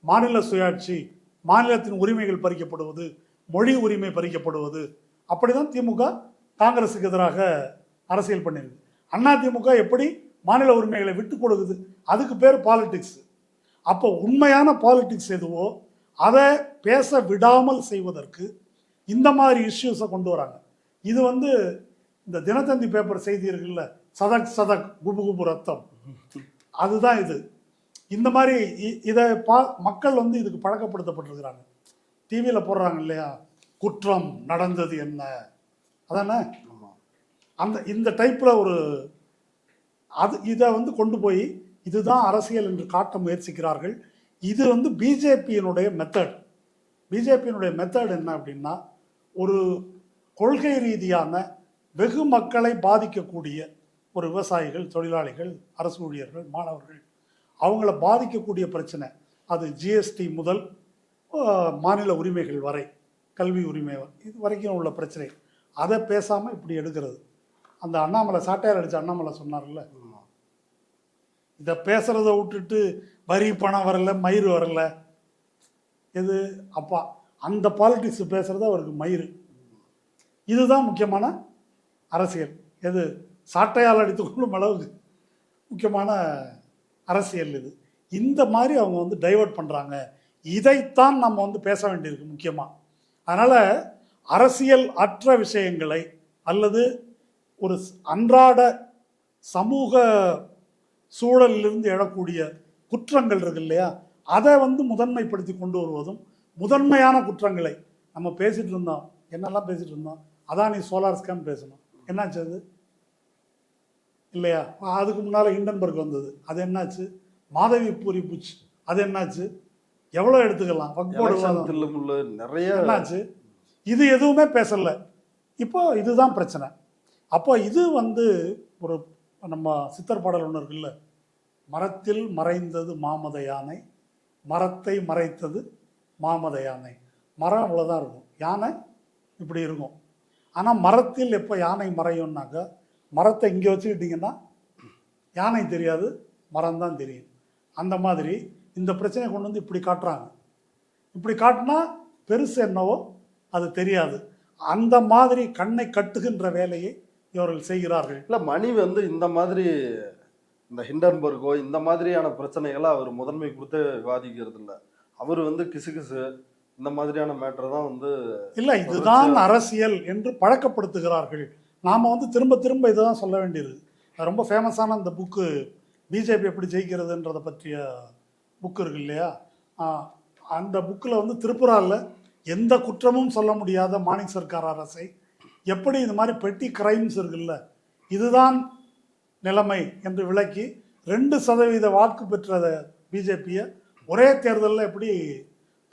மாநில சுயாட்சி, மாநிலத்தின் உரிமைகள் பறிக்கப்படுவது, மொழி உரிமை பறிக்கப்படுவது, அப்படி தான் திமுக காங்கிரஸுக்கு எதிராக அரசியல் பண்ணியிருக்கு. அண்ணா திமுக எப்படி மாநில உரிமைகளை விட்டு கொடுக்குது, அதுக்கு பேர் பாலிடிக்ஸ். அப்போ உண்மையான பாலிடிக்ஸ் எதுவோ அதை பேச விடாமல் செய்வதற்கு இந்த மாதிரி இஷ்யூஸை கொண்டு வராங்க. இது வந்து இந்த தினத்தந்தி பேப்பர் செய்தி இருக்குல்ல, சதக் சதக் குபு குபு ரத்தம், அதுதான் இது. இந்த மாதிரி இதை மக்கள் வந்து இதுக்கு பழக்கப்படுத்தப்பட்டிருக்கிறாங்க. டிவியில் போடுறாங்க இல்லையா, குற்றம் நடந்தது என்ன, அதானே இந்த டைப்பில் ஒரு இதை வந்து கொண்டு போய் இதுதான் அரசியல் என்று காட்ட முயற்சிக்கிறார்கள். இது வந்து பிஜேபியினுடைய மெத்தட். பிஜேபியினுடைய மெத்தட் என்ன அப்படின்னா, ஒரு கொள்கை ரீதியான வெகு மக்களை பாதிக்கக்கூடிய ஒரு விவசாயிகள், தொழிலாளிகள், அரசு ஊழியர்கள், மாணவர்கள், அவங்கள பாதிக்கக்கூடிய பிரச்சனை, அது ஜிஎஸ்டி முதல் மாநில உரிமைகள் வரை, கல்வி உரிமை இது வரைக்கும் உள்ள பிரச்சனை, அதை பேசாமல் இப்படி எடுக்கிறது. அந்த அண்ணாமலை, சாட்டையார் அடித்த அண்ணாமலை சொன்னார்ல, இதை பேசுகிறத விட்டுட்டு வரி பணம் வரல, மயிர் வரல, எது அப்பா அந்த பாலிடிக்ஸ் பேசுகிறது அவருக்கு மயிர். இதுதான் முக்கியமான அரசியல். எது சாட்டையால் அடித்து கொள்ளும் அளவுக்கு முக்கியமான அரசியல் இது. இந்த மாதிரி அவங்க வந்து டைவர்ட் பண்ணுறாங்க. இதைத்தான் நம்ம வந்து பேச வேண்டியிருக்கு முக்கியமாக. அதனால் அரசியல் அற்ற விஷயங்களை அல்லது ஒரு அன்றாட சமூக சூழலிலிருந்து எழக்கூடிய குற்றங்கள் இருக்கு இல்லையா, அதை வந்து முதன்மைப்படுத்தி கொண்டு வருவதும், முதன்மையான குற்றங்களை நம்ம பேசிகிட்டு இருந்தோம். என்னெல்லாம் பேசிகிட்டு இருந்தோம்? அதானி சோலார் ஸ்கேம் பேசணும், என்னாச்சு அது இல்லையா? அதுக்கு முன்னால் ஹிண்டன்பர்க் வந்தது, அது என்னாச்சு? மாதவி பூரி புச், அது என்னாச்சு? எவ்வளோ எடுத்துக்கலாம், நிறைய என்னாச்சு? இது எதுவுமே பேசலை. இப்போ இதுதான் பிரச்சனை. அப்போ இது வந்து ஒரு நம்ம சித்தர் பாடல் ஒன்று இருக்குல்ல, மரத்தில் மறைந்தது மாமத யானை, மரத்தை மறைத்தது மாமத யானை. மரம் அவ்வளோதான் இருக்கும், யானை இப்படி இருக்கும். ஆனால் மரத்தில் எப்போ யானை மறையும்னாக்கா, மரத்தை இங்கே வச்சுக்கிட்டிங்கன்னா யானை தெரியாது, மரம் தான் தெரியும். அந்த மாதிரி இந்த பிரச்சனையை கொண்டு வந்து இப்படி காட்டுறாங்க. இப்படி காட்டினா பெருசு என்னவோ அது தெரியாது. அந்த மாதிரி கண்ணை கட்டுகின்ற வேலையை இவர்கள் செய்கிறார்கள். இல்லை, மணி வந்து இந்த மாதிரி இந்த ஹிண்டன்பர்கோ இந்த மாதிரியான பிரச்சனைகளை அவர் முதன்மை கொடுத்து விவாதிக்கிறது இல்லை. அவர் வந்து கிசுகிசு இந்த மாதிரியான மேட்டர் தான் வந்து இல்லை, இதுதான் அரசியல் என்று பழக்கப்படுத்துகிறார்கள். நாம் வந்து திரும்ப திரும்ப இதை தான் சொல்ல வேண்டியது. அது ரொம்ப ஃபேமஸான அந்த புக்கு பிஜேபி எப்படி ஜெயிக்கிறதுன்றதை பற்றிய புக்கு இருக்கு இல்லையா, அந்த புக்கில் வந்து திரிபுராவில் எந்த குற்றமும் சொல்ல முடியாத மாணிக் சர்க்கார் அரசை எப்படி இந்த மாதிரி பெட்டி கிரைம்ஸ் இருக்குல்ல இதுதான் நிலைமை என்று விளக்கி 2% வாக்கு பெற்ற பிஜேபியை ஒரே தேர்தலில் எப்படி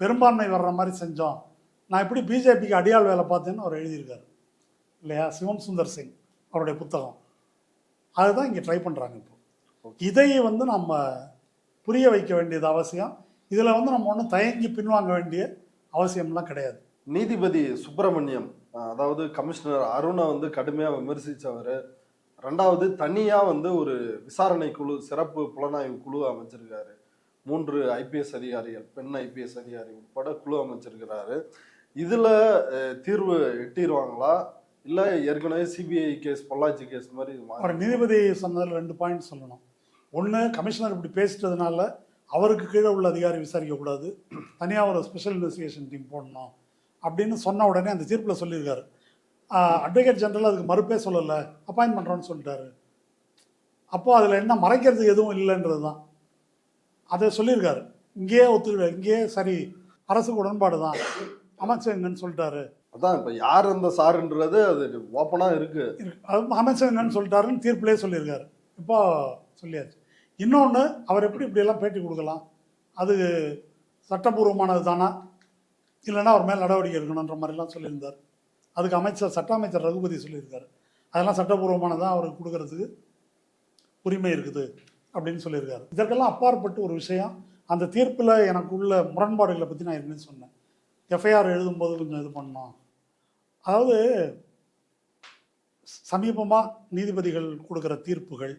பெரும்பான்மை வர்ற மாதிரி செஞ்சோம், நான் எப்படி பிஜேபிக்கு அடியாள் வேலை பார்த்தேன்னு அவர் எழுதியிருக்காரு இல்லையா, சிவம் சுந்தர் சிங் அவருடைய புத்தகம். அதுதான் இங்கே ட்ரை பண்ணுறாங்க. இப்போ இதை வந்து நம்ம புரிய வைக்க வேண்டியது அவசியம். இதில் வந்து நம்ம ஒன்றும் தயங்கி பின்வாங்க வேண்டிய அவசியம்லாம் கிடையாது. நீதிபதி சுப்பிரமணியம், அதாவது கமிஷனர் அருணை வந்து கடுமையாக விமர்சித்தவர். ரெண்டாவது தனியாக வந்து ஒரு விசாரணை குழு, சிறப்பு புலனாய்வு குழு அமைச்சிருக்காரு. 3 ஐபிஎஸ் அதிகாரிகள், பெண் ஐபிஎஸ் அதிகாரி உட்பட குழு அமைச்சிருக்கிறாரு. இதில் தீர்வு எட்டிடுவாங்களா, இல்லை ஏற்கனவே சிபிஐ கேஸ், பொள்ளாச்சி கேஸ் மாதிரி? ஒரு நீதிபதி சொன்னதில் 2 பாயிண்ட் சொல்லணும். ஒன்று, கமிஷனர் இப்படி பேசிட்டதுனால அவருக்கு கீழே உள்ள அதிகாரி விசாரிக்கக்கூடாது, தனியாக ஒரு ஸ்பெஷல் இன்வெஸ்டிகேஷன் டீம் போடணும் அப்படின்னு சொன்ன உடனே அந்த தீர்ப்பில் சொல்லியிருக்காரு. அட்வொகேட் ஜெனரல் அதுக்கு மறுப்பே சொல்லலை, அப்பாயின்ட் பண்ணுறோன்னு சொல்லிட்டாரு. அப்போது அதில் என்ன மறைக்கிறதுக்கு எதுவும் இல்லைன்றது தான் அதை சொல்லியிருக்காரு. இங்கேயே இங்கேயே சரி, அரசுக்கு உடன்பாடு தான், அமைச்சங்கன்னு சொல்லிட்டாரு. அதான் இப்போ யார் அந்த சாருன்றது அது ஓப்பனாக இருக்கு. அமைச்சங்கன்னு சொல்லிட்டாருன்னு தீர்ப்பிலே சொல்லியிருக்காரு. இப்போ சொல்லியாச்சு. இன்னொன்று, அவர் எப்படி இப்படியெல்லாம் பேட்டி கொடுக்கலாம், அது சட்டபூர்வமானது தானா, இல்லைன்னா அவர் மேல் நடவடிக்கை எடுக்கணுன்ற மாதிரிலாம் சொல்லியிருந்தார். அதுக்கு சட்ட அமைச்சர் ரகுபதி சொல்லியிருக்காரு, அதெல்லாம் சட்டபூர்வமானதான் அவருக்கு கொடுக்கறதுக்கு உரிமை இருக்குது அப்படின்னு சொல்லியிருக்காரு. இதற்கெல்லாம் அப்பாற்பட்டு ஒரு விஷயம், அந்த தீர்ப்பில் எனக்கு உள்ள முரண்பாடுகளை பற்றி நான் ஏற்கனவே சொன்னேன். எஃப்ஐஆர் எழுதும்போது கொஞ்சம் இது பண்ணோம். அதாவது சமீபமாக நீதிபதிகள் கொடுக்குற தீர்ப்புகள்,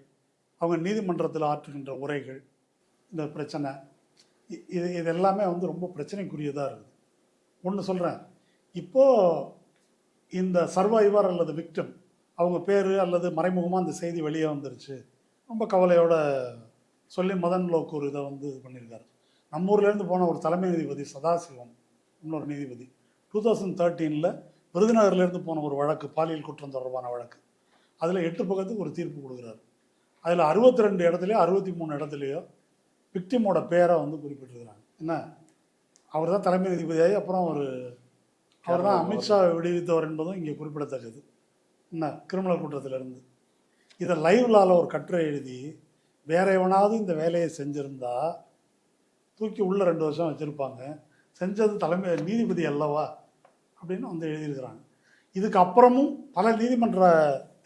அவங்க நீதிமன்றத்தில் ஆற்றுகின்ற உரைகள், இந்த பிரச்சனை இது எல்லாமே வந்து ரொம்ப பிரச்சனைக்குரியதாக இருக்குது. ஒன்று சொல்கிறேன், இப்போது இந்த சர்வைவர் அல்லது விக்டிம் அவங்க பேர் அல்லது மறைமுகமாக அந்த செய்தி வெளியே வந்துருச்சு, ரொம்ப கவலையோட சொல்லி மதன் லோக்கூர் இதை வந்து இது பண்ணியிருக்காரு. நம்ம ஊர்லேருந்து போன ஒரு தலைமை நீதிபதி சதாசிவம், இன்னொரு நீதிபதி, 2013 விருதுநகர்லேருந்து போன ஒரு வழக்கு, பாலியல் குற்றம் தொடர்பான வழக்கு, அதில் 8 பக்கத்துக்கு ஒரு தீர்ப்பு கொடுக்குறாரு. அதில் 62 இடத்துலையோ 63 இடத்துலையோ விக்டிமோட பேரை வந்து குறிப்பிட்டிருக்கிறாங்க. என்ன, அவர் தான் தலைமை நீதிபதியாகி அப்புறம் அவர் தான் அமித்ஷா விடுவித்தவர் என்பதும் இங்கே குறிப்பிடத்தக்கது. என்ன, கிரிமினல் குற்றத்திலிருந்து இதை லைவ் லாவில் ஒரு கட்டுரை எழுதி வேற எவனாவது இந்த வேலையை செஞ்சுருந்தா தூக்கி உள்ள 2 வருஷம் வச்சுருப்பாங்க, செஞ்சது தலைமை நீதிபதி அல்லவா அப்படின்னு வந்து எழுதியிருக்கிறாங்க. இதுக்கு அப்புறமும் பல நீதிமன்ற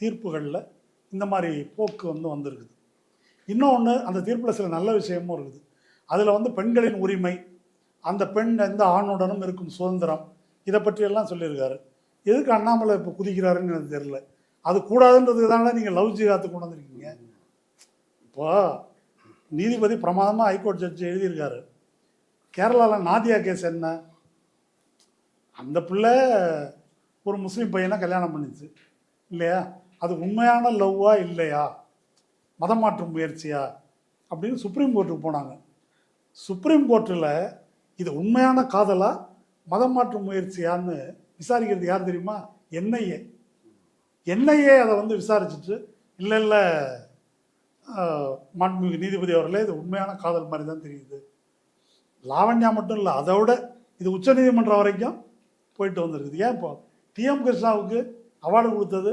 தீர்ப்புகளில் இந்த மாதிரி போக்கு வந்து வந்திருக்குது. இன்னொன்று, அந்த தீர்ப்பில் சில நல்ல விஷயமும் இருக்குது. அதில் வந்து பெண்களின் உரிமை, அந்த பெண் எந்த ஆணுடனும் இருக்கும் சுதந்திரம், இதை பற்றியெல்லாம் சொல்லியிருக்காரு. எதுக்கு அண்ணாமலை இப்போ குதிக்கிறாருன்னு எனக்கு தெரியல. அது கூடாதுன்றதுக்கு தானே நீங்கள் லவ் ஜிகாத்து கொண்டு வந்திருக்கீங்க. இப்போ நீதிபதி பிரமாதமாக ஹைகோர்ட் ஜட்ஜி எழுதியிருக்காரு, கேரளாவில் நாதியா கேஸ் என்ன, அந்த பிள்ளை ஒரு முஸ்லீம் பையனை கல்யாணம் பண்ணிச்சு இல்லையா, அது உண்மையான லவ்வா இல்லையா, மதம் மாற்றும் முயற்சியா அப்படின்னு சுப்ரீம் கோர்ட்டுக்கு போனாங்க. சுப்ரீம் கோர்ட்டில் இது உண்மையான காதலா மதம் மாற்றும் முயற்சியான்னு விசாரிக்கிறது யார் தெரியுமா? என்ஐஏ அதை வந்து விசாரிச்சுட்டு இல்லை மாண்புமிகு நீதிபதி அவர்களே இது உண்மையான காதல் மாதிரி தான் தெரியுது. லாவண்யா மட்டும் இல்லை, அதோட இது உச்ச நீதிமன்றம் வரைக்கும் போயிட்டு வந்திருக்குது. ஏன் இப்போ டிஎம் கிருஷ்ணாவுக்கு அவார்டு கொடுத்தது,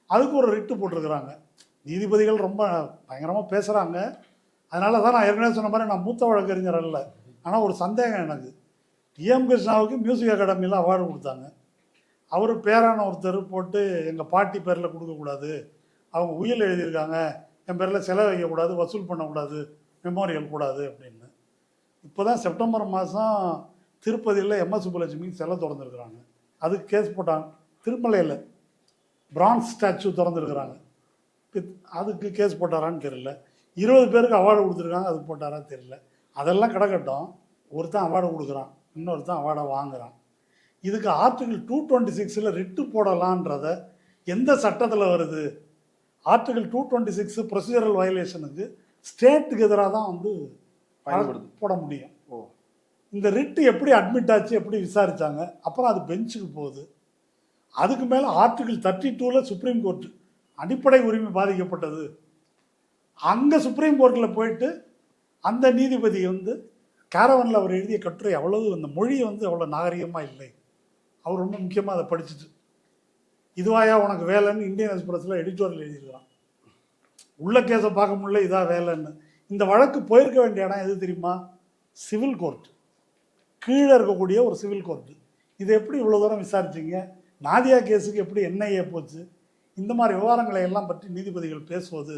அதுக்கு ஒரு ரிட்டு போட்டிருக்கிறாங்க. நீதிபதிகள் ரொம்ப பயங்கரமாக பேசுகிறாங்க. அதனால தான் நான் ஏற்கனவே சொன்ன மாதிரி நான் மூத்த வழக்கறிஞர் அல்ல, ஆனால் ஒரு சந்தேகம் எனக்கு. டிஎம் கிருஷ்ணாவுக்கு மியூசிக் அகாடமியில் அவார்டு கொடுத்தாங்க. அவர் பேரான ஒருத்தர் போட்டு எங்கள் பாட்டி பேரில் கொடுக்கக்கூடாது, அவங்க உயில் எழுதியிருக்காங்க, என் பேரில் செலவு வைக்கக்கூடாது, வசூல் பண்ணக்கூடாது, மெமோரியல் கூடாது அப்படின்னு. இப்போ தான் செப்டம்பர் மாதம் திருப்பதியில் எம்எஸ் சுப்புலட்சுமிக்கு சிலை திறந்துருக்குறாங்க, அதுக்கு கேஸ் போட்டாங்க. திருமலையில் பிரான்ஸ் ஸ்டாச்சு திறந்துருக்குறாங்க, அதுக்கு கேஸ் போட்டாரான்னு தெரியல. 20 பேருக்கு அவார்டு கொடுத்துருக்காங்க, அதுக்கு போட்டாரான்னு தெரியல. அதெல்லாம் கிடக்கட்டும், ஒருத்தன் அவார்டு கொடுக்குறான், இன்னொருத்தன் அவார்டை வாங்குறான். இதுக்கு ஆர்டிகிள் 226 ரிட்டு போடலான்றத எந்த சட்டத்தில் வருது? ஆர்டிகிள் 226 ப்ரொசீஜரல் வயலேஷனுக்கு ஸ்டேட்டுக்கு எதிராக தான் வந்து போட முடியும். இந்த ரிட்டு எப்படி அட்மிட் ஆச்சு, எப்படி விசாரித்தாங்க, அப்புறம் அது பெஞ்சுக்கு போகுது. அதுக்கு மேலே ஆர்டிகிள் 32 சுப்ரீம் கோர்ட்டு அடிப்படை உரிமை பாதிக்கப்பட்டது. அங்கே சுப்ரீம் கோர்ட்டில் போயிட்டு அந்த நீதிபதி வந்து கேரவனில் அவர் எழுதிய கட்டுரை அவ்வளவு, அந்த மொழி வந்து அவ்வளோ நாகரிகமாக இல்லை. அவர் ரொம்ப முக்கியமாக அதை படிச்சுட்டு, இதுவாயா உனக்கு வேலைன்னு இந்தியன் எக்ஸ்பிரஸில் எடிட்டோரியல் எழுதியிருக்கிறான். உள்ள கேஸை பார்க்க முடியல, இதான் வேலைன்னு. இந்த வழக்கு போயிருக்க வேண்டிய இடம் எது தெரியுமா? சிவில் கோர்ட், கீழே இருக்கக்கூடிய ஒரு சிவில் கோர்ட்டு. இது எப்படி இவ்வளோ தூரம் விசாரிச்சிங்க? நாதியா கேஸுக்கு எப்படி என்ஐஏ போச்சு? இந்த மாதிரி விவகாரங்களை எல்லாம் பற்றி நீதிபதிகள் பேசுவது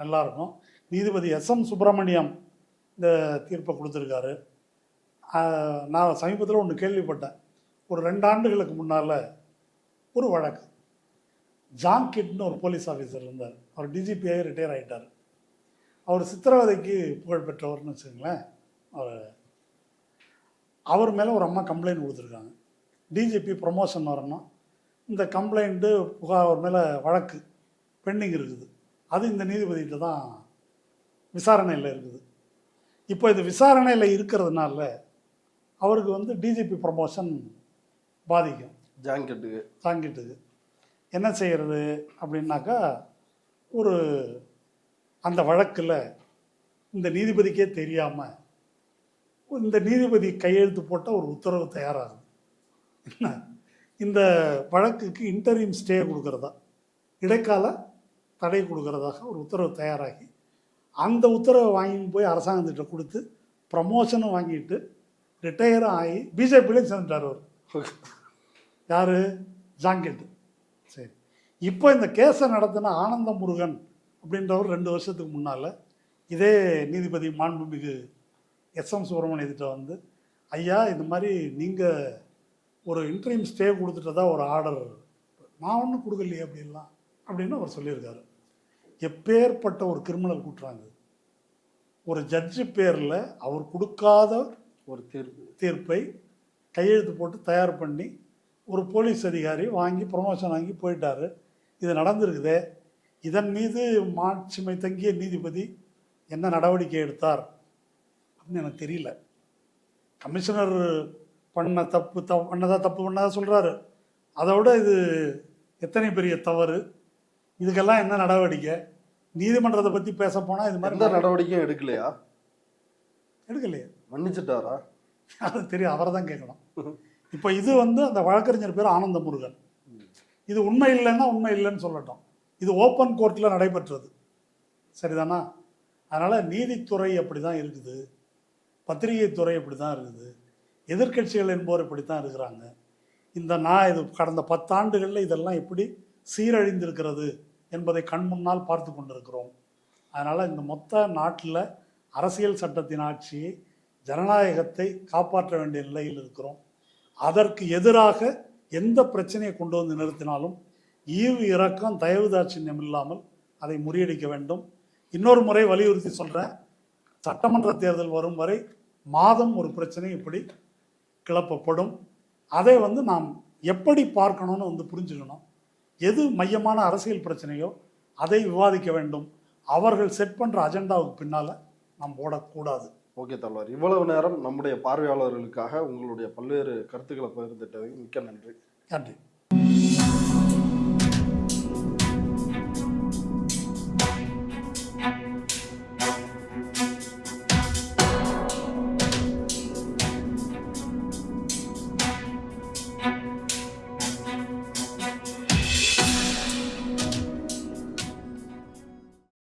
நல்லாயிருக்கும். நீதிபதி எஸ்எம் சுப்பிரமணியம் இந்த தீர்ப்பை கொடுத்துருக்காரு. நான் சமீபத்தில் ஒன்று கேள்விப்பட்டேன். ஒரு 2 ஆண்டுகளுக்கு முன்னால் ஒரு வழக்கு, ஜான் கிட்னு ஒரு போலீஸ் ஆஃபீஸர் இருந்தார். அவர் டிஜிபியாக ரிட்டையர் ஆகிட்டார். அவர் சித்திரவதைக்கு புகழ்பெற்றவர்னு வச்சுக்கோங்களேன். அவர் மேலே ஒரு அம்மா கம்ப்ளைண்ட் கொடுத்துருக்காங்க. டிஜிபி ப்ரொமோஷன் வரணும், இந்த கம்ப்ளைண்ட்டு புகார் அவர் மேலே வழக்கு பெண்டிங் இருக்குது. அது இந்த நீதிபதிகிட்ட தான் விசாரணையில் இருக்குது. இப்போ இது விசாரணையில் இருக்கிறதுனால அவருக்கு வந்து டிஜிபி ப்ரமோஷன் பாதிக்கும். ஜாங்கிட்டுக்கு என்ன செய்கிறது அப்படின்னாக்கா, ஒரு அந்த வழக்கில் இந்த நீதிபதிக்கே தெரியாமல் இந்த நீதிபதி கையெழுத்து போட்ட ஒரு உத்தரவு தயாராகுது. இந்த வழக்குக்கு இன்டரிம் ஸ்டே கொடுக்கறதா, இடைக்கால தடை கொடுக்கறதாக ஒரு உத்தரவு தயாராகி, அந்த உத்தரவை வாங்கி போய் அரசாங்கத்திட்ட கொடுத்து ப்ரமோஷனும் வாங்கிட்டு ரிட்டையரும் ஆகி பிஜேபியிலையும் சேர்ந்துட்டார் அவர். யார்? ஜாங்கிட்டு. சரி, இப்போ இந்த கேஸை நடத்தின ஆனந்த முருகன் அப்படின்றவர் 2 வருஷத்துக்கு முன்னால் இதே நீதிபதி மாண்புமிகு எஸ்எம் சுப்பிரமணியத்திட்ட வந்து, ஐயா இந்த மாதிரி நீங்கள் ஒரு இன்டரிம் ஸ்டே கொடுத்துட்டதா ஒரு ஆர்டர், நான் ஒன்றும் கொடுக்கலையே அப்படின்லாம் அப்படின்னு அவர் சொல்லியிருக்காரு. எப்பேற்பட்ட ஒரு கிரிமினல் குற்றாங்க. ஒரு ஜட்ஜு பேரில் அவர் கொடுக்காத ஒரு தீர்ப்பை கையெழுத்து போட்டு தயார் பண்ணி ஒரு போலீஸ் அதிகாரி வாங்கி ப்ரொமோஷன் வாங்கி போயிட்டார். இது நடந்திருக்குதே. இதன் மீது மாட்சிமை தங்கிய நீதிபதி என்ன நடவடிக்கை எடுத்தார் அப்படின்னு எனக்கு தெரியல. கமிஷனர் பண்ணதா சொல்கிறாரு. அதை விட இது எத்தனை பெரிய தவறு, இதுக்கெல்லாம் என்ன நடவடிக்கை? நீதிமன்றத்தை பற்றி பேச போனால் இது மாதிரி நடவடிக்கையும் எடுக்கலையா? எடுக்கலையே. மன்னிச்சுட்டாரா? அது தெரியும், அவரை தான் கேட்கணும். இப்போ இது வந்து அந்த வழக்கறிஞர் பேர் ஆனந்த முருகன். இது உண்மை இல்லைன்னா உண்மை இல்லைன்னு சொல்லட்டும். இது ஓப்பன் கோர்ட்டில் நடைபெற்றது, சரிதானா? அதனால் நீதித்துறை அப்படி தான் இருக்குது, பத்திரிகை துறை இப்படி தான் இருக்குது, எதிர்கட்சிகள் என்போர் இப்படி தான் இருக்கிறாங்க. இது கடந்த 10 ஆண்டுகளில் இதெல்லாம் எப்படி சீரழிந்திருக்கிறது என்பதை கண் முன்னால் பார்த்து கொண்டிருக்கிறோம். அதனால் இந்த மொத்த நாட்டில் அரசியல் சட்டத்தின் ஆட்சியை, ஜனநாயகத்தை காப்பாற்ற வேண்டிய நிலையில் இருக்கிறோம். அதற்கு எதிராக எந்த பிரச்சனையை கொண்டு வந்து நிறுத்தினாலும் ஈவு இரக்கம் தயவு தாட்சியம் இல்லாமல் அதை முறியடிக்க வேண்டும். இன்னொரு முறை வலியுறுத்தி சொல்கிறேன், சட்டமன்ற தேர்தல் வரும் வரை மாதம் ஒரு பிரச்சனை இப்படி கிளப்பப்படும். அதை வந்து நாம் எப்படி பார்க்கணும்னு வந்து புரிஞ்சுக்கணும். எது மையமான அரசியல் பிரச்சனையோ அதை விவாதிக்க வேண்டும். அவர்கள் செட் பண்ணுற அஜெண்டாவுக்கு பின்னால் நாம் ஓடக்கூடாது. ஓகே தலைவர், இவ்வளவு நேரம் நம்முடைய பார்வையாளர்களுக்காக உங்களுடைய பல்வேறு கருத்துக்களை பகிர்ந்துட்டதுக்கு மிக்க நன்றி. நன்றி.